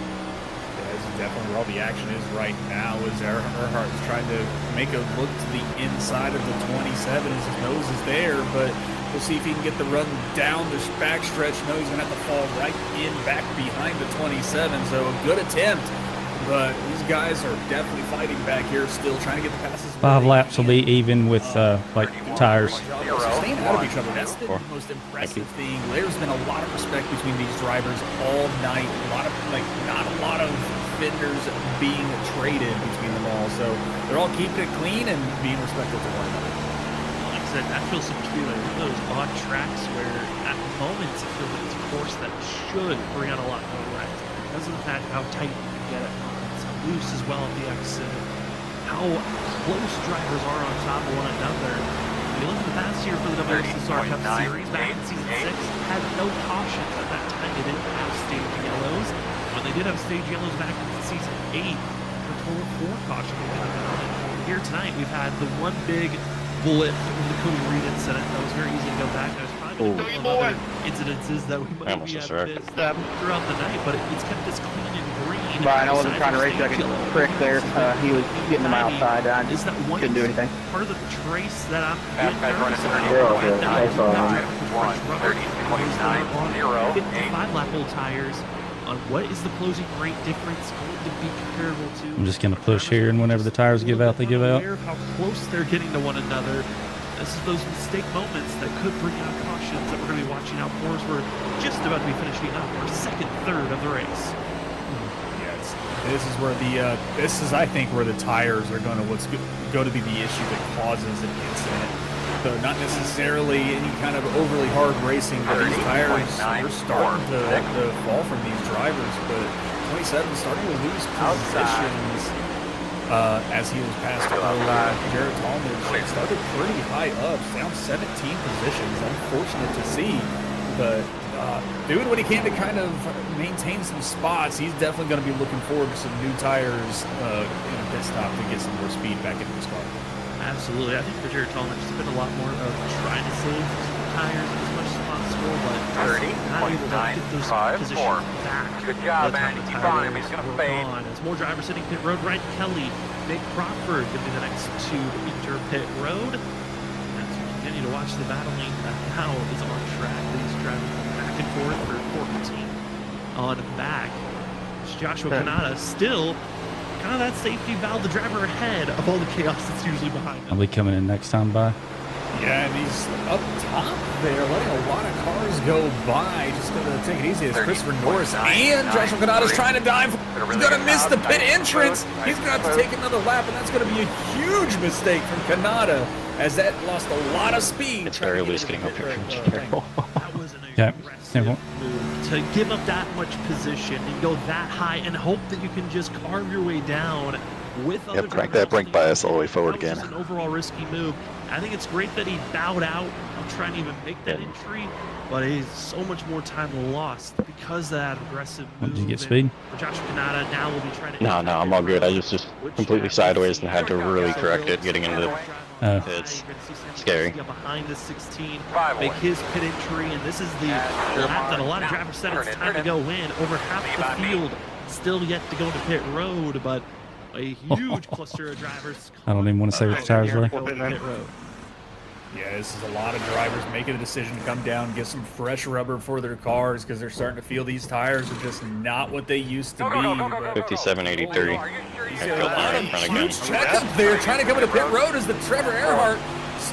Definitely where all the action is right now is Earhart is trying to make a look to the inside of the 27 as his nose is there, but we'll see if he can get the run down the backstretch. No, he's going to have to fall right in back behind the 27, so a good attempt, but these guys are definitely fighting back here, still trying to get the passes. 5 laps will be even with tires. Staying out of each other, that's the most impressive thing. There's been a lot of respect between these drivers all night. Not a lot of fenders being traded between them all, so they're all keeping it clean and being respectful to one another. Like I said, Nashville Superspeedway, one of those odd tracks where at moments it feels like it's a course that should bring out a lot more wrecks because of the fact how tight you can get at moments, how loose as well at the exit, how close drivers are on top of one another. If you look at the past year for the WSSR Cup Series back in Season 6, had no cautions at that time. They didn't have stage yellows. When they did have stage yellows back in Season 8, a total of 4 cautions. Here tonight, we've had the one big bullet with the Cody Reed incident. That was very easy to go back. There's probably a couple of other incidences that we might be at throughout the night, but it's kept us clean and green But I wasn't trying to race like a prick there. He was getting to my outside. I just couldn't do anything. Part of the trace that I'm Fast guys running 5 lap old tires. On what is the closing rate difference going to be comparable to? I'm just going to push here, and whenever the tires give out, they give out. How close they're getting to one another. This is those mistake moments that could bring out cautions that we're going to be watching out for as we're just about to be finishing up our second third of the race. Yes, this is where I think, where the tires are going to going to be the issue that causes an incident. So not necessarily any kind of overly hard racing, but these tires are starting to fall from these drivers. But 27 starting to lose positions as he was passed earlier. Jared Talmadge started pretty high up, down 17 positions. Unfortunate to see, but doing what he can to kind of maintain some spots. He's definitely going to be looking forward to some new tires in a pit stop to get some more speed back into his car. Absolutely. I think for Jared Tallman, it's been a lot more of trying to save tires as much as possible, but not able to get those positions back. Good job, man. Andy. Keep on him. He's going to fade. As more drivers hitting pit road, Ryan Kelly, Nick Crawford going to be the next two to enter pit road. As we continue to watch the battling that now is on track. These drivers back and forth for 14 on back. Joshua Kanata still kind of that safety valve, the driver ahead of all the chaos that's usually behind him. I'll be coming in next time by. Yeah, and he's up top there, letting a lot of cars go by. Just going to take it easy as Christopher Norris and Joshua Kanata's trying to dive. He's going to miss the pit entrance. He's going to have to take another lap, and that's going to be a huge mistake from Kanata, as that lost a lot of speed. It's very loose getting up here from Campbell. That was an Yeah, aggressive move to give up that much position and go that high and hope that you can just carve your way down with other Yep, crank that brake bias all the way forward again. An overall risky move. I think it's great that he bowed out of trying to even make that entry, but it's so much more time lost because of that aggressive move. Did you get speed? For Joshua Kanata, now will be trying to... No, I'm all good. I just completely sideways and had to really correct it getting into the... It's scary. Behind the 16, make his pit entry, and this is the lap that a lot of drivers said it's time to go in. Over half the field still yet to go to pit road, but a huge cluster of drivers. I don't even want to say which tires really. Yeah, this is a lot of drivers making a decision to come down and get some fresh rubber for their cars because they're starting to feel these tires are just not what they used to be. 57.83. He's got a lot of huge checkup there, trying to come into pit road as the Trevor Earhart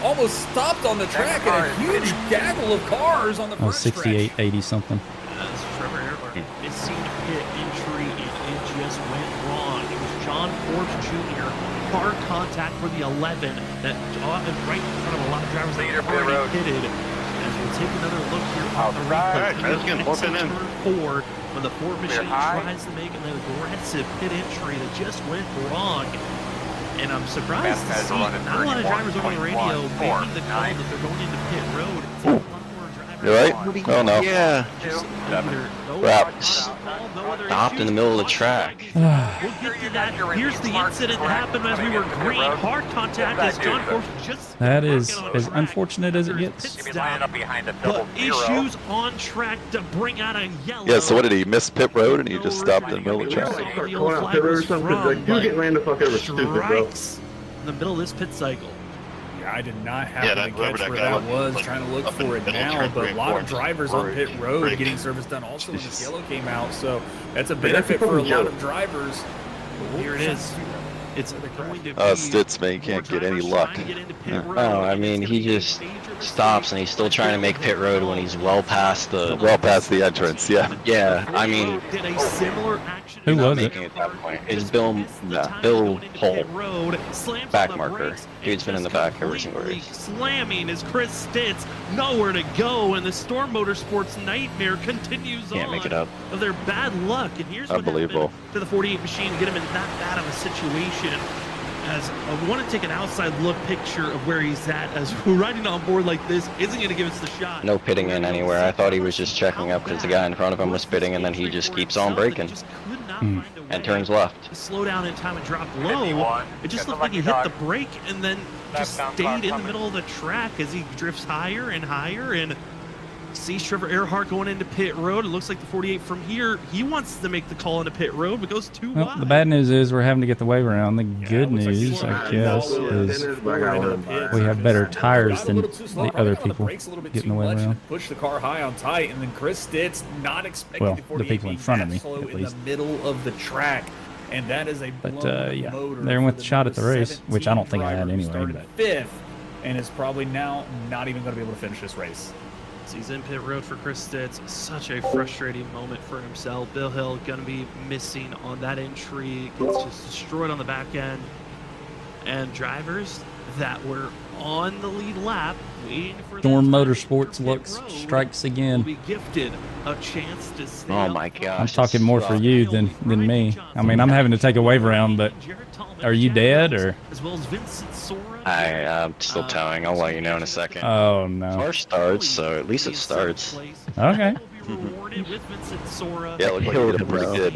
almost stopped on the track, and a huge gaggle of cars on the first 68, 80 something. As Trevor Earhart missing pit entry, and it just went wrong. It was John Forbes Jr. Hard contact for the 11 that right in front of a lot of drivers that have already pitted. As we'll take another look here on the replay. Turn 4 when the Ford machine tries to make an aggressive pit entry that just went wrong. And I'm surprised to see not a lot of drivers over the radio making the call that they're going into pit road. It's a lot more drivers. You right? Oh no. Yeah. Wrapped. Stopped in the middle of the track. We'll get to that. Here's the incident that happened as we were green. Hard contact as John Forbes just... That is as unfortunate as it gets. But issues on track to bring out a yellow. Yeah, so what did he miss pit road and he just stopped in the middle of the track? Going out pit road or something, like, you get ran the fuck over, stupid, bro. In the middle of this pit cycle. Yeah, I did not happen to catch where that was, trying to look for it now, but a lot of drivers on pit road getting service done also when this yellow came out, so that's a benefit for a lot of drivers. Here it is. It's going to be Stitz, man, you can't get any luck. Oh, I mean, he just stops and he's still trying to make pit road when he's well past the entrance. Yeah. Yeah, I mean, did a similar action. Who was it? at that point is Bill Holt, back marker. Dude's been in the back every single race. Slamming is Chris Stitz, nowhere to go, and the Storm Motorsports nightmare continues on. Can't make it up. Of their bad luck, and here's what Unbelievable. happened to the 48 machine, get him in that bad of a situation. As I want to take an outside look picture of where he's at, as riding on board like this isn't going to give us the shot. No pitting in anywhere. I thought he was just checking up because the guy in front of him was pitting, and then he just keeps on braking and turns left. Slow down in time and drop low. It just looked like he hit the brake and then just stayed in the middle of the track as he drifts higher and higher, and See Trevor Earhart going into pit road. It looks like the 48 from here, he wants to make the call into pit road, but goes too Well, wide. the bad news is we're having to get the wave around. The good it looks like news, Florida I guess, is is we have better tires than A little too slow, the probably other got on people brakes a little bit getting too the way much around. and pushed the car high on tight, and then Chris Stitz not expecting Well, the the 48 people in being front of that me, slow at in least. the middle of the track, and that is a But, blown yeah, motor they're for with the the shot at the number race, which I don't think I 17 had driver who anyway, started but- fifth, and is probably now not even going to be able to finish this race. So he's in pit road for Chris Stitz. Such a frustrating moment for himself. Bill Hill going to be missing on that entry. Gets just destroyed on the back end. And drivers that were on the lead lap, waiting for Storm their time Motorsports for pit looks road, strikes will again. be gifted a chance to stay Oh up my front. gosh. I'm talking more for you than me. I mean, I'm having to take a wave around, but are you dead or? As well as Vincent Sora. I'm still towing. I'll let you know in a second. Oh no. Car starts, so at least it starts. Okay. Yeah, it looked like you did a pretty good.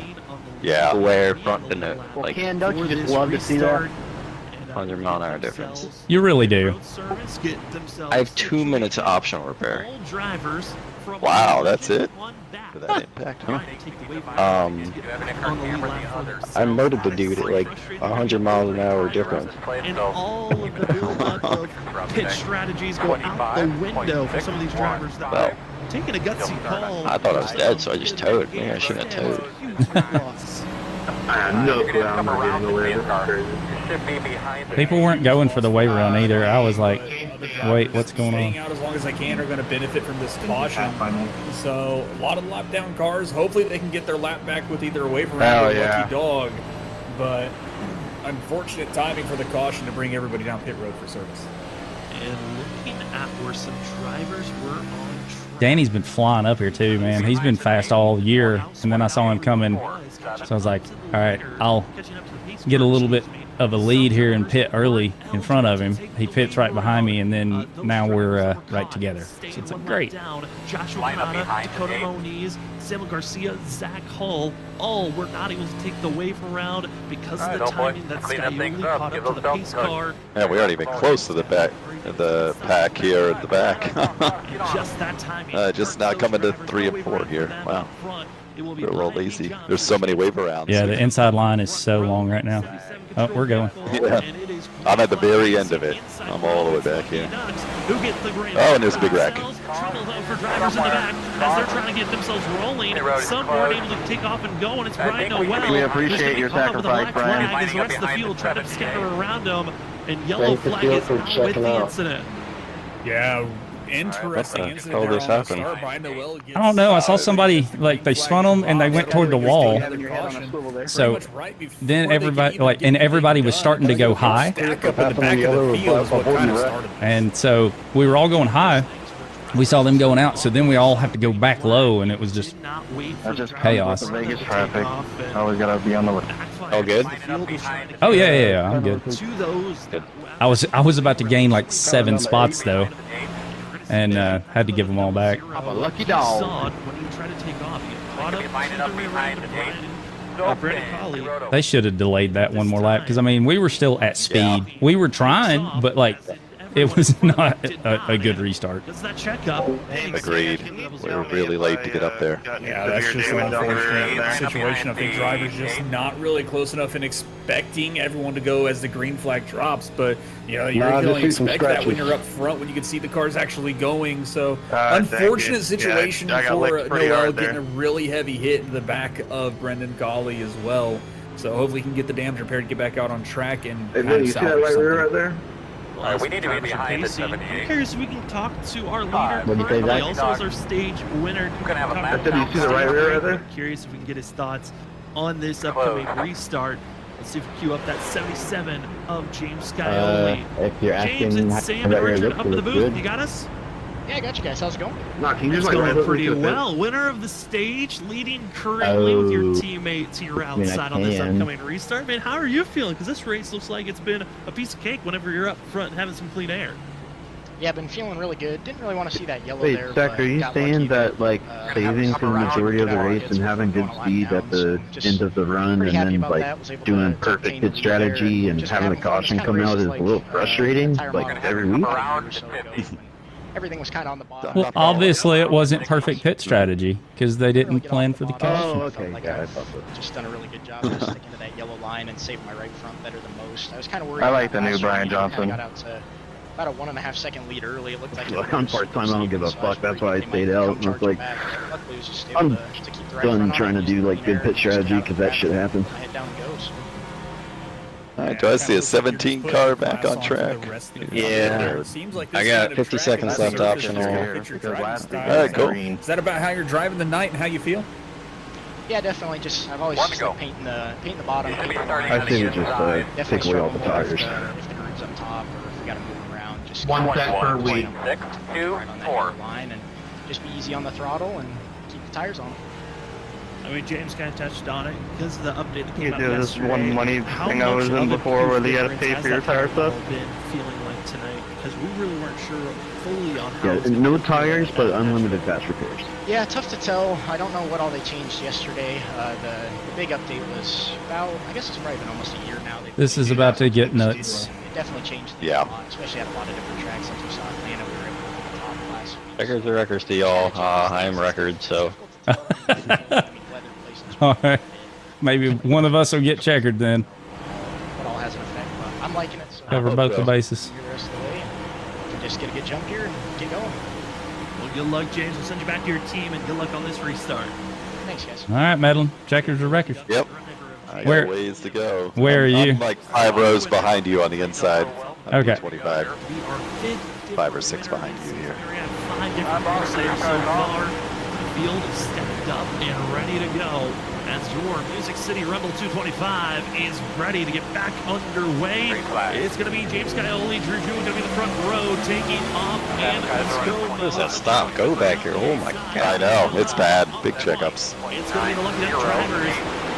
Yeah, square front to no, Well, like Ken, don't you just love to see that? 100 mile an hour difference. You really do. I have 2 minutes of optional repair. Wow, that's it? For that impact, huh? I murdered the dude at like 100 miles an hour difference. And all of the build-up of pitch strategies go out the window for some of these drivers that Well, are taking a gutsy call. I thought I was dead, so I just towed. Maybe I shouldn't have towed. I have no clue how I'm not getting away with this. People weren't going for the wave around either. I was like, wait, what's going Staying on? out as long as they can are going to benefit from this caution. So a lot of lap down cars. Hopefully they can get their lap back with either a wave around or a lucky dog. But unfortunate timing for the caution to bring everybody down pit road for service. And looking at where some drivers were on track. Danny's been flying up here too, man. He's been fast all year, and then I saw him coming, so I was like, all right, I'll get a little bit of a lead here and pit early in front of him. He pits right behind me, and then now we're right together. So it's great. Joshua Canada, Dakota Moniz, Samuel Garcia, Zach Hull, all were not able to take the wave around because of the timing that Scioli caught up to the pace car. Yeah, we aren't even close to the back, the pack here at the back. Just that timing. Just not coming to 3 and 4 here. Wow. We're a little easy. There's so many wave arounds. Yeah, the inside line is so long right now. Oh, we're going. Yeah. I'm at the very end of it. I'm all the way back here. Oh, and there's a big wreck. Trouble though for drivers in the back as they're trying to get themselves rolling. Some weren't able to take off and go, and it's Brian Noel. We appreciate your sacrifice, Brian. As the rest of the field try to scatter around him, and yellow flag is out with the incident. Yeah, interesting What the incident hell there just on the happened? start. Brian Noel gets, I don't know. I saw somebody, like, they spun them and they went toward the wall. So then everybody, like, and everybody was starting to go high. Stack up in the back of the field is what kind of started this. And so we were all going high. We saw them going out, so then we all have to go back low, and it was just That's just chaos. the Vegas traffic. Always gotta be on the look. All good? Oh yeah, I'm good. I was about to gain like 7 spots though, and had to give them all back. I'm a lucky dog. When he tried to take off, he got caught up to the rear end of Brandon Colley. They should have delayed that one more lap because I mean we were still at speed. We were trying, but like it was not a good restart. Does that check up? Agreed. We were really late to get up there. Yeah, that's just an unfortunate situation. I think drivers just not really close enough in expecting everyone to go as the green flag drops. But, you know, you Nah, can only just see some expect that when scratches. you're up front, when you can see the cars actually going. So, Thank unfortunate you. situation Yeah, I got for licked pretty Noel hard getting there. a really heavy hit in the back of Brendan Colley as well. So, hopefully, he can get the damage repaired to get back out on track and Hey, kind Vinny, of you see that salvage right rear something. right there? Alright, we need to be behind the 78. I'm curious if we can talk to our leader. What'd you say, currently, Zach? also as our stage winner. You can have a map. Did you see the right rear right there? Curious if we can get his thoughts on this upcoming restart. Let's see if we can cue up that 77 of James Scioli. If you're asking James and how Sam that and rear Richard looks, up it in the looks booth. good. You got us? Yeah, I got you guys. How's it going? No, can you It's just like going right pretty hook me to it? well. Winner of the stage, leading currently with your Oh. teammates here I mean, I outside on this can. upcoming restart. Man, how are you feeling? Because this race looks like it's been a piece of cake whenever you're up front and having some clean air. Yeah, I've been feeling really good. Didn't really want to see that yellow Wait, there. Zach, but are you got saying lucky that like saving for the majority of the around, race get and some having good going speed lap at the downs, just end of the run pretty and happy then about like that. Was able doing to perfect obtain hit the strategy lead and just having the having fun. caution Just come kinda out races is a like, little frustrating, tire like model every week? or so ago. everything was kind of on the bottom. Well, obviously it wasn't perfect pit strategy because they didn't plan for the caution. Oh, okay. Yeah, I thought so. Just done a really good job of sticking to that yellow line and saving my right front better than most. I was kind of worried. I like the new Brian Johnson. Got out to about a 1.5 second lead early. It looked like I'm part-time, I don't give a fuck. That's why I stayed out. And it's like, I'm done trying to do like good pit strategy because that shit happened. I head down and goes. All right, do I see a 17 car back on track? Yeah. I got 50 seconds left optional. All right, cool. Is that about how you're driving the night and how you feel? Yeah, definitely. Just I've always just like painting the bottom. I think it's just take away all the tires. If the groove's up top or if we got to move around, just One set per week. right on that yellow line and just be easy on the throttle and keep the tires on. I mean, James kind of touched on it because of the update that came out do this yesterday. one money How thing I was much in of a before where huge they had to pay difference for your has tire that stuff. been feeling like tonight? Because we really weren't sure fully on how. Yeah, no tires, but unlimited fast repairs. Yeah, tough to tell. I don't know what all they changed yesterday. The big update was about, I guess it's probably been almost a year now. This is about to get nuts. It definitely changed things Yeah. a lot, especially at a lot of different tracks. Like we saw Atlanta, we were able to get the top last week. Records are records to y'all. I am record, so. All right. Maybe one of us will get checkered then. It all has an effect, but I'm liking it. So Cover both the bases. the rest of the way, and just get a good jump here and get going. Well, good luck, James. We'll send you back to your team, and good luck on this restart. Thanks, guys. All right, Madeline. Checkers or records? Yep. I got Where- ways to go. where are you? I'm like 5 rows behind you on the inside. I'm Okay. 25. We are 5 or 6 behind you here. We have 5 different racers so far. The field is stacked up and ready to go as your Music City Rebel 225 is ready to get back underway. It's going to be James Scioli, Drew Jewell going to be the front row taking off, and let's go. What is that stop? Go back here. Oh my I god. know, it's bad. Big checkups. It's going to be the Lucky Duck drivers.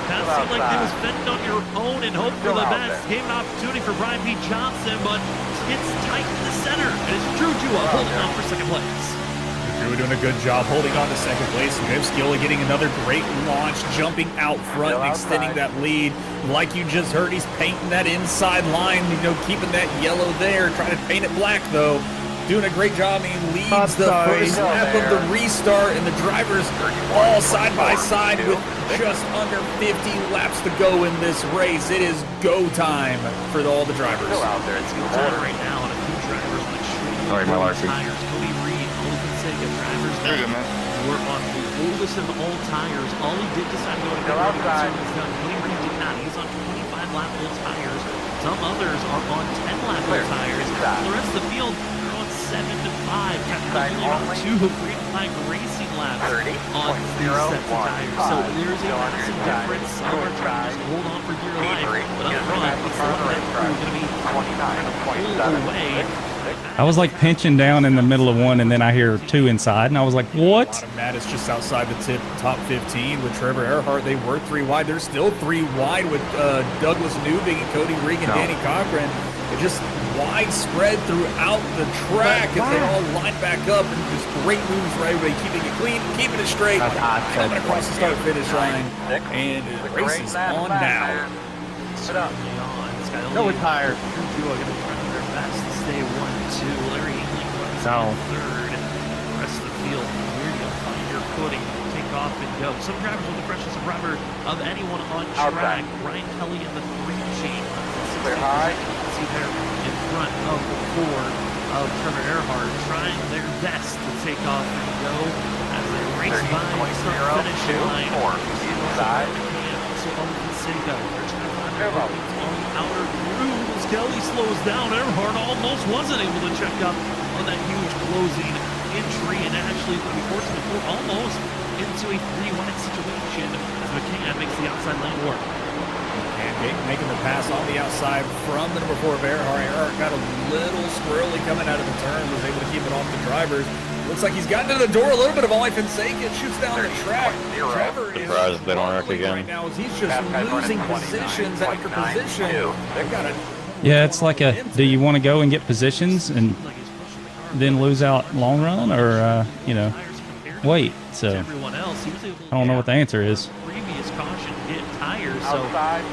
Kind of seemed like it was fend on your own and hope for the best. Gave an opportunity for Brian P. Johnson, but it's tight in the center. And it's Drew Jewell holding on for second place. Drew doing a good job holding on to second place. James Scioli getting another great launch, jumping out front and extending that lead. Like you just heard, he's painting that inside line, keeping that yellow there, trying to paint it black though. Doing a great job. He leads the first lap of the restart, and the drivers all side by side with just under 50 laps to go in this race. It is go time for all the drivers. Out there, it's go time right now, and a few drivers on extremely old tires. Cody Reed, Cody Fonseca, drivers that were on the oldest of all tires. All he did decide to go to pit road was done. Cody Reed did not. He's on 25 lap old tires. Some others are on 10 lap old tires. The rest of the field, 7 to 5, only about 2 green flag racing laps on these sets of tires. So there's a massive difference. Some are trying to just hold on for dear life, but up front, it's looking like crew going to be pulled away. I was like pinching down in the middle of one, and then I hear 2 inside, and I was like, what? Matt is just outside the top 15 with Trevor Earhart. They were 3 wide. They're still 3 wide with Douglas Newbig and Cody Reed and Danny Cochran. It's just widespread throughout the track as they all line back up, and just great moves right away, keeping it clean, keeping it straight, coming across the start-finish line, and the race is on now. No tires. Drew going to try their best to stay 1-2. Larry England runs in third. The rest of the field, where do you find your footing? Take off and go. Some drivers with the freshest rubber of anyone on track. Ryan Kelly in the 3 chain. Clear high. See there in front of the 4 of Trevor Earhart, trying their best to take off and go as they race by the start-finish line. Side. So on Fonseca, they're trying to find their points on the outer grooves. Kelly slows down. Earhart almost wasn't able to check up on that huge closing entry, and actually would be forced to pull almost into a 3-wide situation as McCann makes the outside lane work. And making the pass on the outside from the number 4 of Earhart. Earhart got a little squirrely coming out of the turn, was able to keep it off the drivers. Looks like he's gotten to the door a little bit of Ollie Fonseca, shoots down the track. Trevor is Surprised if they don't wreck again. right now as he's just losing positions after position. They've got a Yeah, it's like a, do you want to go and get positions and then lose out long run, or, wait? So Everyone else, he was able to I don't know what the answer is. previous caution hit tires, so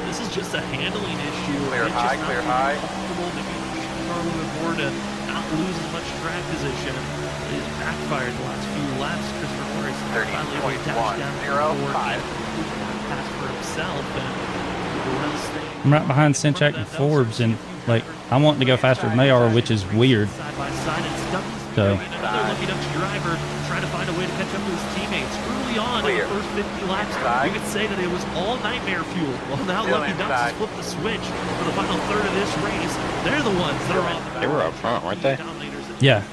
this is just a handling issue. Clear It's high, just clear not high. comfortable. Maybe push the car a little bit more to not lose as much track position. It backfired the last few laps. Christopher Morris finally able to dash down for pass for himself. And the rest I'm right behind Sinchak and Forbes, and like I want to go faster than they are, which is weird. side by side, and Stubbs So another lucky Dutch driver trying to find a way to catch up to his teammates. Early on in the first 50 laps, you could say that it was all nightmare fuel. Well, now Lucky Ducks has flipped the switch for the final third of this race. They're the ones that are on the back. They were up front, weren't they? yeah,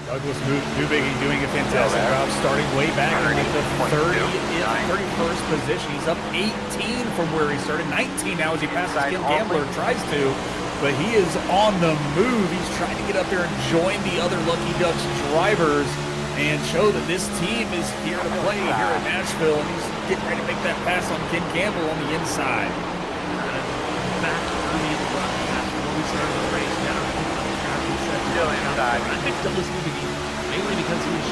Douglas Newbiggy doing a fantastic job starting way back in like the 31st position. He's up 18 from where he started, 19 now as he passes Ken Campbell, or tries to, but he is on the move. He's trying to get up there and join the other Lucky Ducks drivers and show that this team is here to play here at Nashville, and he's getting ready to make that pass on Ken Campbell on the inside. Back early in the run, after when we started the race, I picked Douglas Newbiggy mainly because he was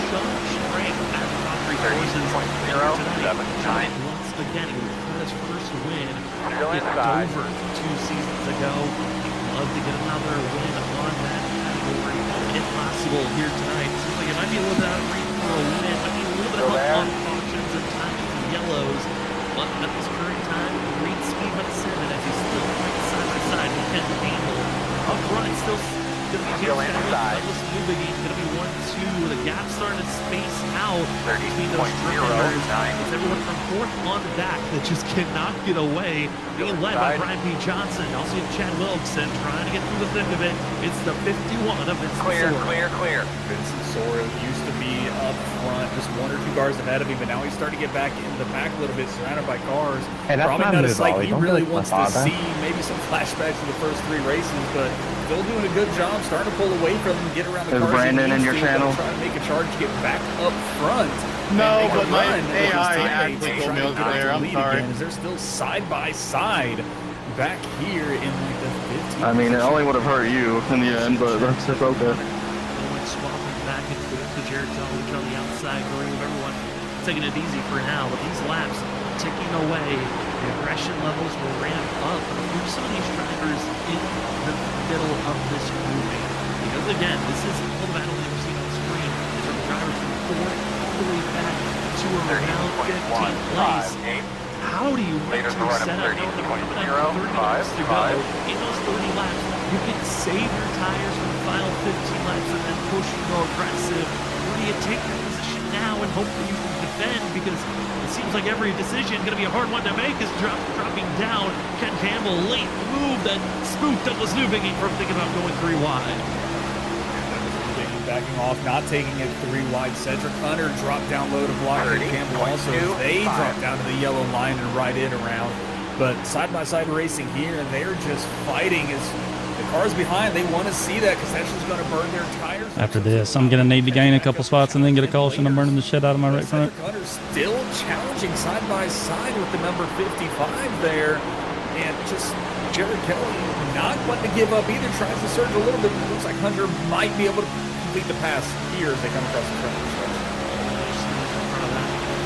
shown strength at the top three courses tonight. Once again, he would cut his first win at Dover 2 seasons ago. He'd love to get another win on that category, if possible, here tonight. Seems like it might be a little bit out of reach for a win, might be a little bit of help on cautions and timings and yellows, but at this current time, great speed by the 7 as he's still right side by side with Ken Campbell. Up front, it's still going to be James Douglas Newbiggy, going to be 1-2. The gap starting to space out between those drivers. It's everyone from fourth on back that just cannot get away. Being led by Brian P. Johnson. Also have Chad Wilkson trying to get through the thick of it. It's the 51 of Vincent Sora. Clear. Vincent Sora used to be up front, just 1 or 2 cars ahead of him, but now he's starting to get back into the pack a little bit, surrounded by cars. Hey, that's Probably not not a move, sight Ollie. he Don't really do wants that, to Father. see. Maybe some flashbacks of the first 3 races, but still doing a good job, starting to pull away from them, get around the Is cars. Brandon in your channel? Trying to make a charge to get back up front. No, and make a but my run with his AI teammates had and told try me to I was get there. the I'm lead sorry. again, as they're still side by side back here in like the 15th I mean, it position. only would have hurt you in the end, but that's okay. Going swapping back and forth to Jared Talmadge on the outside, going with everyone taking it easy for now. But these laps ticking away, the aggression levels will ramp up. Who's some of these drivers in the middle of this grouping? Because again, this is a little battle we've seen on screen. These are drivers from 4th all the way back to around 15th place. How do you want to set up knowing that we're coming up to 30 laps to go? In those 30 laps, you can save your tires for the final 15 laps and then push and go aggressive. Or do you take your position now and hope that you can defend? Because it seems like every decision going to be a hard one to make is dropping down. Ken Campbell, late move that spooked Douglas Newbiggy from thinking about going 3 wide. Backing off, not taking it 3 wide. Cedric Hunter dropped down low to block Ken Campbell also. They dropped down to the yellow line and right in around. But side-by-side racing here, and they're just fighting as the cars behind. They want to see that because that's just going to burn their tires. after this, I'm gonna need to gain a couple spots and then get a caution. I'm burning the shit out of my right front. Cedric Hunter still challenging side-by-side with the number 55 there. And just Jared Kelly not wanting to give up either. Tries to surge a little bit. It looks like Hunter might be able to complete the pass here as they come across the front of the stretch.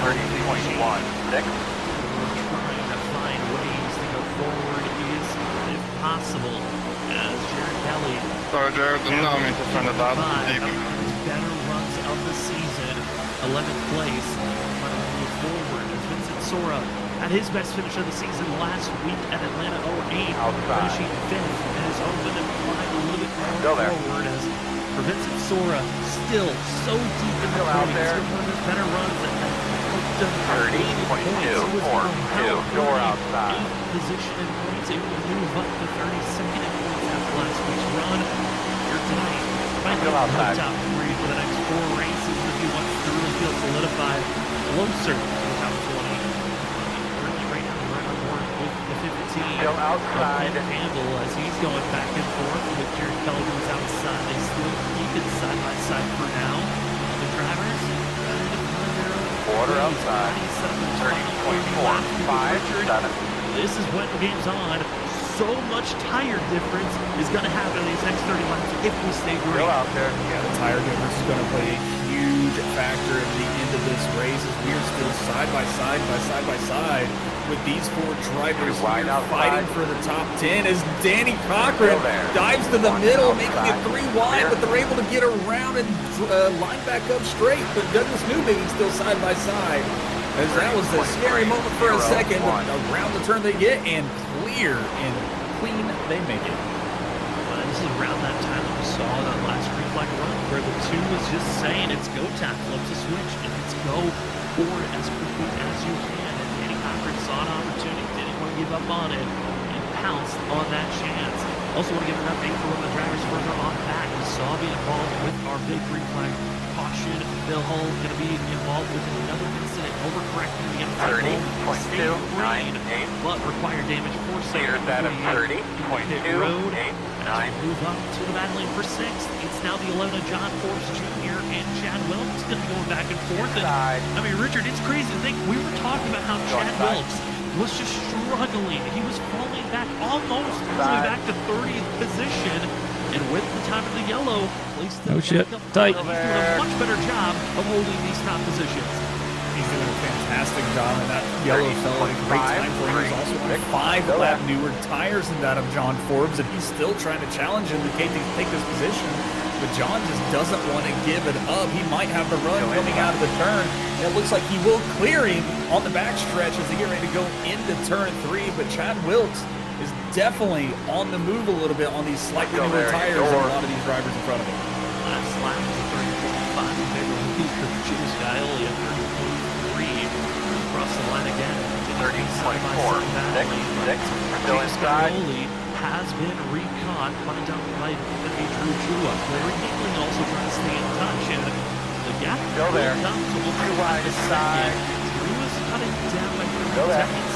30.1. Nick. Trying to find ways to go forward is, if possible, as Jared Kelly. Sorry, Jared, didn't know me to find it out. Better runs of the season, 11th place. Trying to move forward as Vincent Sora had his best finish of the season last week at Atlanta 08, finishing 5th, and has opened and climbed a little bit more forward as for Vincent Sora, still so deep in the points. Still one of his better runs that helped him 30.2, 4-2, door outside. 8th position in points, able to move up to 32nd in points after last week's run. Here tonight, finally the top 3 for the next 4 races if he wants to really feel solidified closer to the top 20. Right now, we're on board with the 15. Still outside. Campbell as he's going back and forth with Jared Kelly who's outside. They still keep it side by side for now. The drivers trying to find their own Quarter outside. 30.4. 5-7. This is when the game's on. So much tire difference is going to happen in these next 30 laps if we stay green. Still out there. Yeah, the tire difference is going to play a huge factor at the end of this race as we are still side by side. with these four drivers here fighting for the top 10 as Danny Cochran dives to the middle, making it 3 wide, but they're able to get around and line back up straight. But Douglas Newbiggie still side by side, as that was a scary moment for a second. But around the turn they get, and clear and clean they make it. This is around that time that we saw that last green flag run where the 2 was just saying it's go time, flip the switch, and it's go forward as quickly as you can. And Danny Cochran saw an opportunity, didn't want to give up on it, and pounced on that chance. Also want to give an update for one of the drivers further on back. We saw be involved with our big green flag caution. Bill Hull going to be involved with another incident, overcorrecting the inside 30.298, but required damage for Clears that of 30.289. Move up to the battle lane for 6th. It's now the 11 of John Forbes Jr. and Chad Wilkes going to be going back and forth. And, I mean, Richard, it's crazy to think we were talking about how Chad Wilkes was just struggling. He was falling back almost back to 30th position. And with the time of the yellow, at least the tight. He's doing a much better job of holding these top positions. He's doing a fantastic job, and that yellow fella had a great time for him. He's also on 5-lap newer tires than that of John Forbes, and he's still trying to challenge him to take this position. But John just doesn't want to give it up. He might have the run coming out of the turn. It looks like he will clear him on the backstretch as they get ready to go into turn 3. But Chad Wilkes is definitely on the move a little bit on these slightly newer tires than a lot of these drivers in front of him. Last lap is 30.5 in favor of Jim Scioli at 30.3. Across the line again. 30.4. Still inside. Has been recaught by Drew Jua. Larry Hickling also trying to stay in touch, and the gap comes, so we'll try wide side. Drew is cutting down by 30 seconds,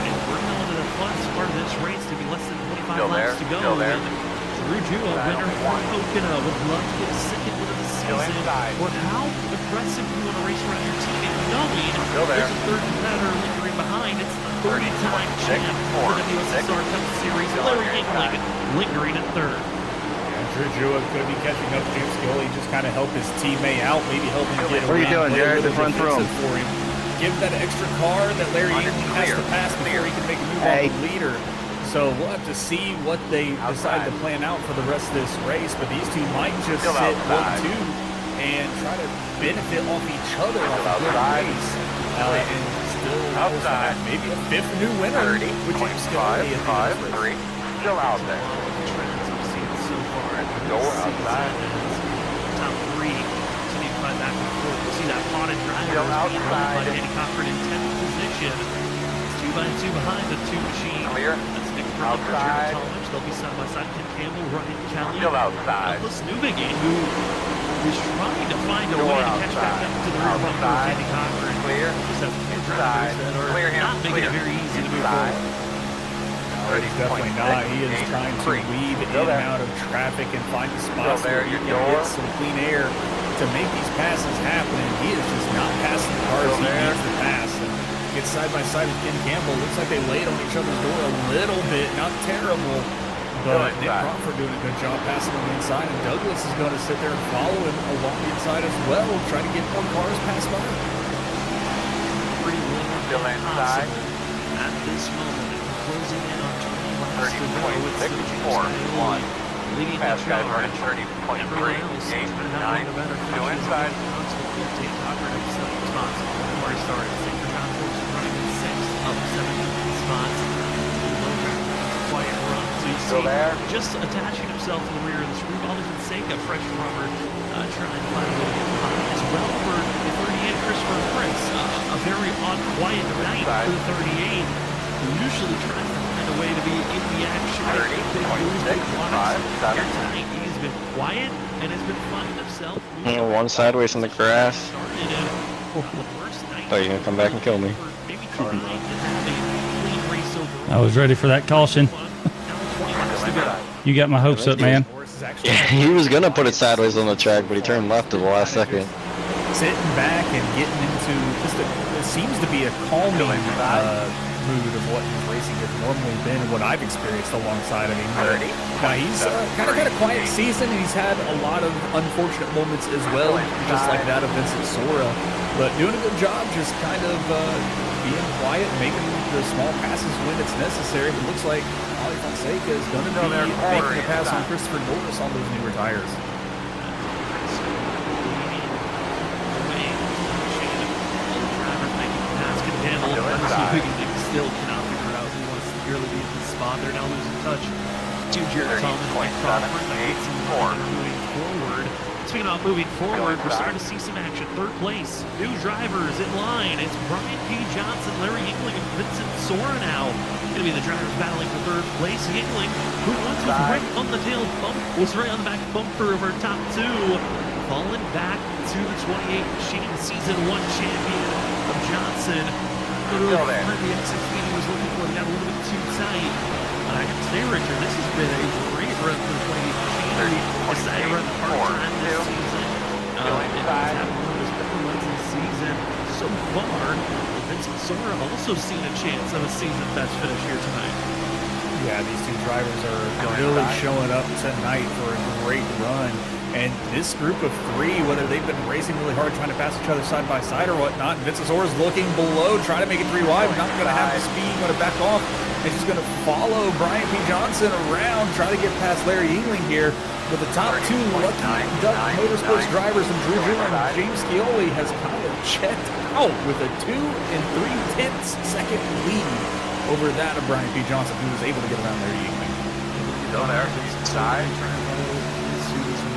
and we're going to the fun part of this race to be less than 25 laps to go. And Drew Jua, winner from Pocono, would love to get a second win of the season. Or how aggressive you want to race around your team, and knowing there's a third competitor lingering behind. It's the 30-time champ for the WSSR Cup Series, Larry Hickling, lingering at 3rd. Drew Jua could be catching up to Jim Scioli, just kind of help his teammate out, maybe help him get around. What are you doing, Jared? The front row. For him. Give that extra car that Larry Hickling has to pass before he can make a move on the leader. So we'll have to see what they decide to plan out for the rest of this race, but these two might just sit 1-2 and try to benefit off each other off a good race. And still have maybe a 5th new winner with Jim Scioli at the 5-3. Still out there. Door outside. Top 3 continue to find back and forth. You see that potted driver being run by Danny Cochran in 10th position. It's 2 by 2 behind the 2 machine. That's Nick Brown, Richard Talmadge. They'll be side by side. Ken Campbell, Ryan Kelly. Still outside. Douglas Newbiggie, who is trying to find a way to catch back up to the rear bumper of Danny Cochran. Clear. Just have 2 drivers that are not making it very easy to move forward. He's definitely not. He is trying to weave in and out of traffic and find the spots where he can get some clean air to make these passes happen. And he is just not passing the cars he needs to pass. And gets side by side with Ken Campbell. Looks like they laid on each other's door a little bit. Not terrible. But Nick Crawford doing a good job passing on the inside. And Douglas is going to sit there and follow him along the inside as well, trying to get more cars passed by. Still inside. At this moment, closing in on 30.641. Leading Pass the guys charge. running 30.389. Still inside. Take Cochran up 7 spots. Already started. Signature John Forbes running in 6th, up 7 spots. Quiet run. So you see, just attaching himself to the rear of the screw. Alden Fonseca, fresh rubber, trying to find a way to get behind. As well for the 38, Christopher Fritz. A very odd, quiet night for the 38. Who usually tries to find a way to be in the action. 30.657. He's been quiet and has been finding himself. One sideways in the grass. Thought you were gonna come back and kill me. I was ready for that caution. You got my hopes up, man. Yeah, he was gonna put it sideways on the track, but he turned left at the last second. Sitting back and getting into just it seems to be a calming mood of what his racing has normally been and what I've experienced alongside of him. Now he's kind of had a quiet season, and he's had a lot of unfortunate moments as well, just like that of Vincent Sora. But doing a good job, just kind of being quiet, making the small passes when it's necessary. But it looks like Ali Fonseca is going to be making a pass on Christopher Norris on those newer tires. Still cannot figure out who wants to really be in the spot. They're now losing touch to Jared Thomas and Crawford. Moving forward. Speaking of moving forward, we're starting to see some action. Third place, new drivers in line. It's Brian P. Johnson, Larry Yingling, and Vincent Sora now. Going to be the drivers battling for third place. Yingling, who once was right on the tail bump, was right on the back bumper of our top two, falling back to the 28 machine, season 1 champion of Johnson. The exit speed he was looking for got a little bit too tight. I have to say, Richard, this has been a great run for the 28 machine. Decided to run part-time this season. It does have one of his better runs this season so far. Vincent Sora also seen a chance of a season best finish here tonight. Yeah, these two drivers are really showing up tonight for a great run. And this group of three, whether they've been racing really hard, trying to pass each other side by side or whatnot, Vincent Sora's looking below, trying to make it 3 wide, not going to have the speed, going to back off. And he's going to follow Brian P. Johnson around, try to get past Larry Yingling here. But the top two Lucky Duck Motorsports drivers from Drew Jr. and James Scioli has kind of checked out with a 2 3/10 second lead over that of Brian P. Johnson, who was able to get around Larry Yingling. Go there, side.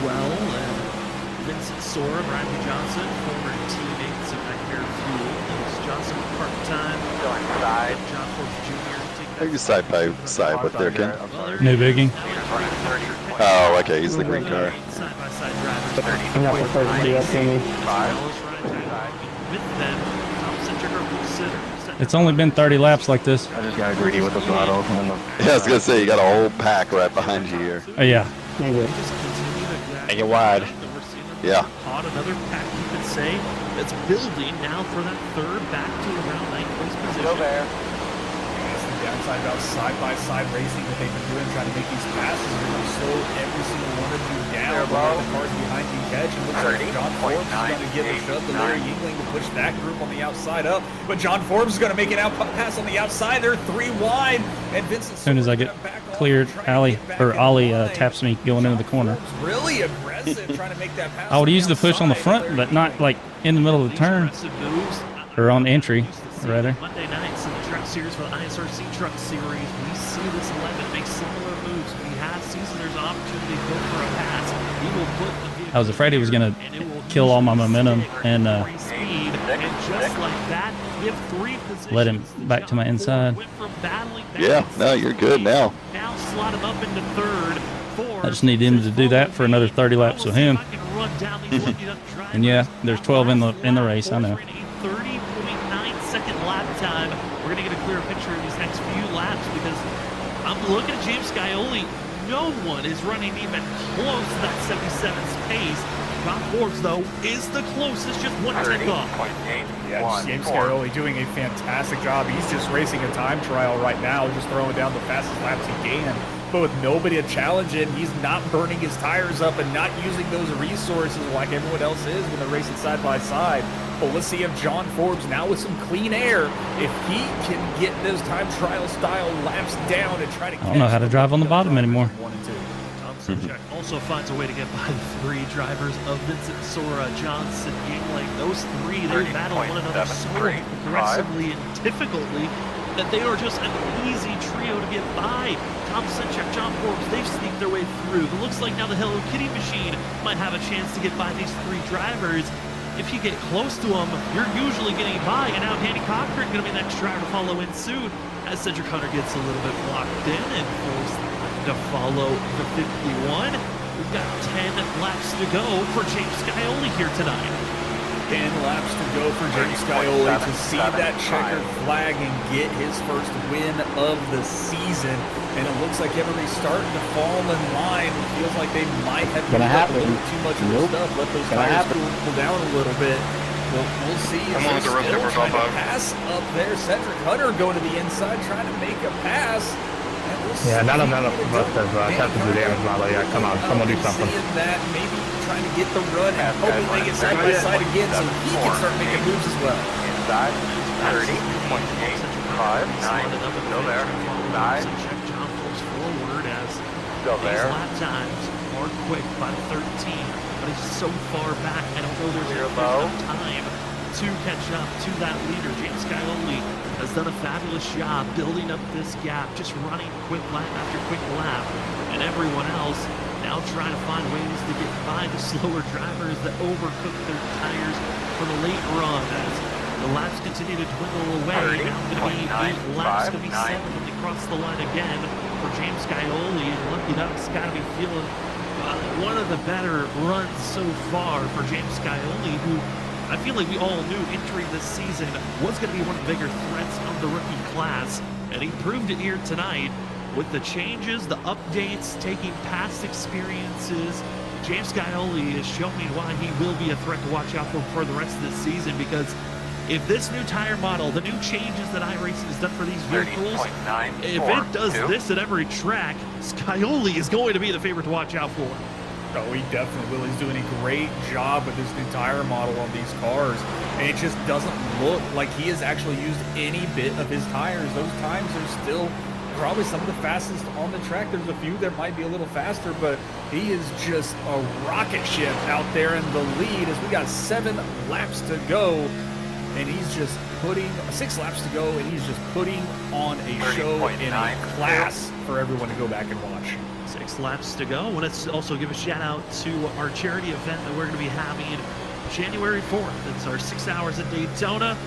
Well, and Vincent Sora, Brian P. Johnson, former teammates of Nightmare Fuel. Dennis Johnson, part-time. Going side. John Forbes Jr. Are you side by side with there, Ken? No biggie. Oh, okay, he's the green car. Side-by-side drivers. I'm not the first to do that to me. With them, Thompson, Trigger, Wilson. It's only been 30 laps like this. I just got greedy with the throttle. Yeah, I was gonna say you got a whole pack right behind you here. Oh, yeah. Make it wide. Yeah. Caught another pack, you could say, that's building now for that third back to around 9th place position. Go there. That's the downside about side-by-side racing that they've been doing, trying to make these passes. They're going to slow every single one of you down. The cars behind you catch. It looks like John Forbes is going to get a shove to Larry Yingling to push that group on the outside up. But John Forbes is going to make an out pass on the outside. They're 3 wide. And Vincent, As soon as I get cleared, Ollie taps me going into the corner. Really aggressive trying to make that pass. I would use the push on the front, but not like in the middle of the turn or on entry, rather. Monday nights in the Truck Series for the ISRC Truck Series, we see this 11 make similar moves. When he sees there's an opportunity to go for a pass, he will put the vehicle. I was afraid he was going to kill all my momentum and speed, and just like that, give 3 positions. let him back to my inside. Yeah, no, you're good now. Now slot him up into third. I just need him to do that for another 30 laps with him. And yeah, there's 12 in the race, I know. 30.9-second lap time. We're going to get a clearer picture of these next few laps because I'm looking at James Scioli. No one is running even close to that 77's pace. John Forbes, though, is the closest, just 1 off. Yeah, James Scioli doing a fantastic job. He's just racing a time trial right now, just throwing down the fastest laps he can. But with nobody to challenge him, he's not burning his tires up and not using those resources like everyone else is when they're racing side by side. But let's see if John Forbes, now with some clean air, if he can get those time trial style laps down and try to I don't know how to drive on the bottom anymore. 1 and 2. Thompson also finds a way to get by the 3 drivers of Vincent Sora, Johnson, Yingling. Those 3, they battle one another so aggressively and difficultly that they are just an easy trio to get by. Thompson, John Forbes, they've sneaked their way through. It looks like now the Hello Kitty machine might have a chance to get by these 3 drivers. If you get close to them, you're usually getting by, and now Danny Cochran going to be the next driver to follow in soon as Cedric Hunter gets a little bit blocked in and forced to follow the 51. We've got 10 laps to go for James Scioli here tonight. 10 laps to go for James Scioli to see that checkered flag and get his first win of the season. And it looks like everybody's starting to fall in line. It feels like they might have a little too much of their stuff. Let those tires cool down a little bit. We'll see. I'm on the Still trying to pass up there. Cedric Hunter going to the inside, trying to make a pass. Yeah, none of us have tested the damage model yet. Come on, someone do something. Seeing that, maybe trying to get the run and hoping they get side by side again so he can start making moves as well. Inside. Still there. Side. John pulls forward as Still these there. lap times are quick by 13, but he's so far back. I don't know there's Clear enough low. time to catch up to that leader. James Scioli has done a fabulous job building up this gap, just running quick lap after quick lap, and everyone else now trying to find ways to get by the slower drivers that overcook their tires for the late run as the laps continue to dwindle away. Now going to be 8 laps, going to be 7 when they cross the line again for James Scioli, and Lucky Duck's got to be feeling one of the better runs so far for James Scioli, who I feel like we all knew entering this season was going to be one of the bigger threats of the rookie class, and he proved it here tonight with the changes, the updates, taking past experiences. James Scioli is showing why he will be a threat to watch out for the rest of this season, because if this new tire model, the new changes that iRacing has done for these vehicles, if it does this at every track, Scioli is going to be the favorite to watch out for. Oh, he definitely will. He's doing a great job with this new tire model on these cars. And it just doesn't look like he has actually used any bit of his tires. Those times are still probably some of the fastest on the track. There's a few that might be a little faster, but he is just a rocket ship out there in the lead as we got 7 laps to go. And he's just putting 6 laps to go, and he's just putting on a show in a class for everyone to go back and watch. 6 laps to go. I want to also give a shout out to our charity event that we're going to be having January 4th. It's our 6 hours at Daytona.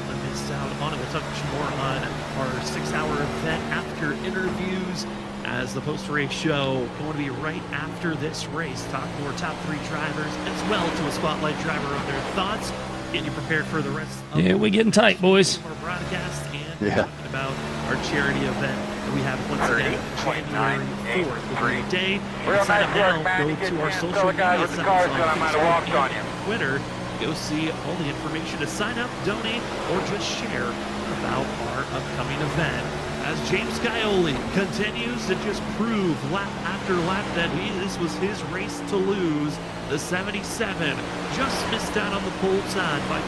Don't miss out on it. We'll touch more on our 6-hour event after interviews as the post-race show going to be right after this race. Talk more top 3 drivers as well to a spotlight driver on their thoughts. Getting you prepared for the rest of we getting tight, boys. our broadcast and talking about our charity event that we have once again January 4th. Will be the day. Real Sign nice up work, now. man. Go You to our can social tell the guys media with the sites cars on that I might have Facebook walked on you. and Twitter. Go see all the information to sign up, donate, or just share about our upcoming event. As James Scioli continues to just prove lap after lap that this was his race to lose. The 77 just missed out on the pole time by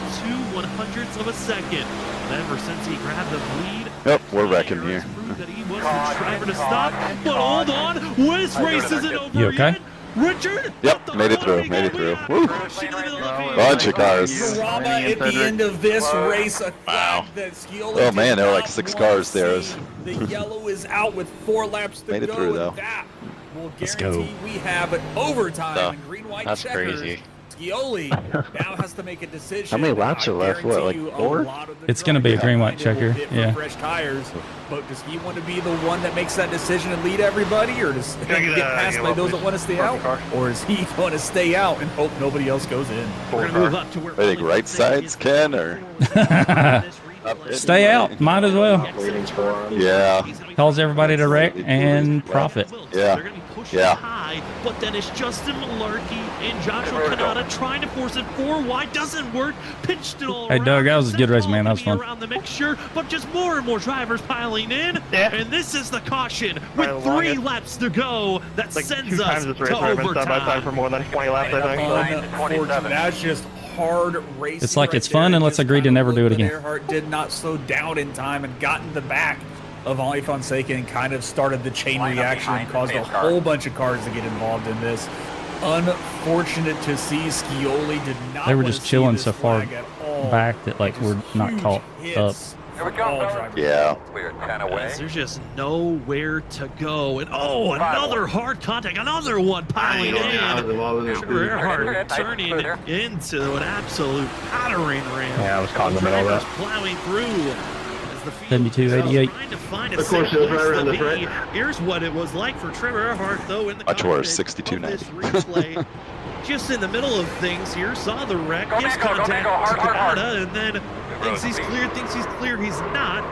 2/100ths of a second. And ever since he grabbed the lead, Yep, we're wrecking here. that he was the driver to stop. But hold on, this race isn't over You okay? yet. Richard, Yep, made it through, made it through. Woo. Bunch of cars. Drama at the end of this race. A Wow. that Scioli Oh, man, did there were like not 6 want cars to there. see. The yellow is out with 4 laps to Made it go. through, and though. That will Let's guarantee go. we have an overtime So, and green-white that's checkers. crazy. Scioli now has to make a decision. How many laps I are left? What, guarantee like you a 4? lot of the It's gonna be a drivers green-white behind him will checker, bid for yeah. fresh tires. But does he want to be the one that makes that decision and lead everybody, or does he get passed by those that want to stay out, or is he going to stay out and hope nobody else goes in? We're going to move up to where I think right sides, Ken, or Stay out. Might as well. yeah. Calls everybody to wreck and profit. Yeah. They're going to be pushing Yeah. high, but then it's Justin Malarkey and Joshua Kanata trying to force it 4 wide. Doesn't work. Pitched it all Hey, Doug, that was a good Sent race, all man. That was to be fun. around the mixture, but just more and more drivers piling in. Yeah. And this is the caution with Right, 3 longest. laps to go that Like sends 2 us times this race to where I've been side by side for overtime. more than 20 laps, I think. Unfortunately, that's just hard racing. It's like right it's fun, there. and let's Just agree to kinda never do looked it that again. Earhart did not slow down in time and got in the back of Ali Fonseca and kind of started the chain Line up reaction and behind caused the a pace car. whole bunch of cars to get involved in this. Unfortunate to see. Scioli did not They were want just to see chilling this so far flag at all. back that like we're not Huge caught hits up. Here we for go, all fellas. drivers. Yeah. We're 10 away. Yes, there's just nowhere to go. And oh, another hard contact, another one piling in. Trevor Earhart turning into an absolute pattering ram. Yeah, I was caught in the middle of Drivers that. plowing through. As the field 72-88. trying to find a Of course, safe it was right place around to the front. be. Here's what it was like for Trevor Earhart, though, in the Much worse, cockpit of this 62-90. replay. Just in the middle of things here, saw the wreck, Go, gives Nico, go, contact Nico, hard, to hard, hard. Kanata, and then thinks he's clear, he's not.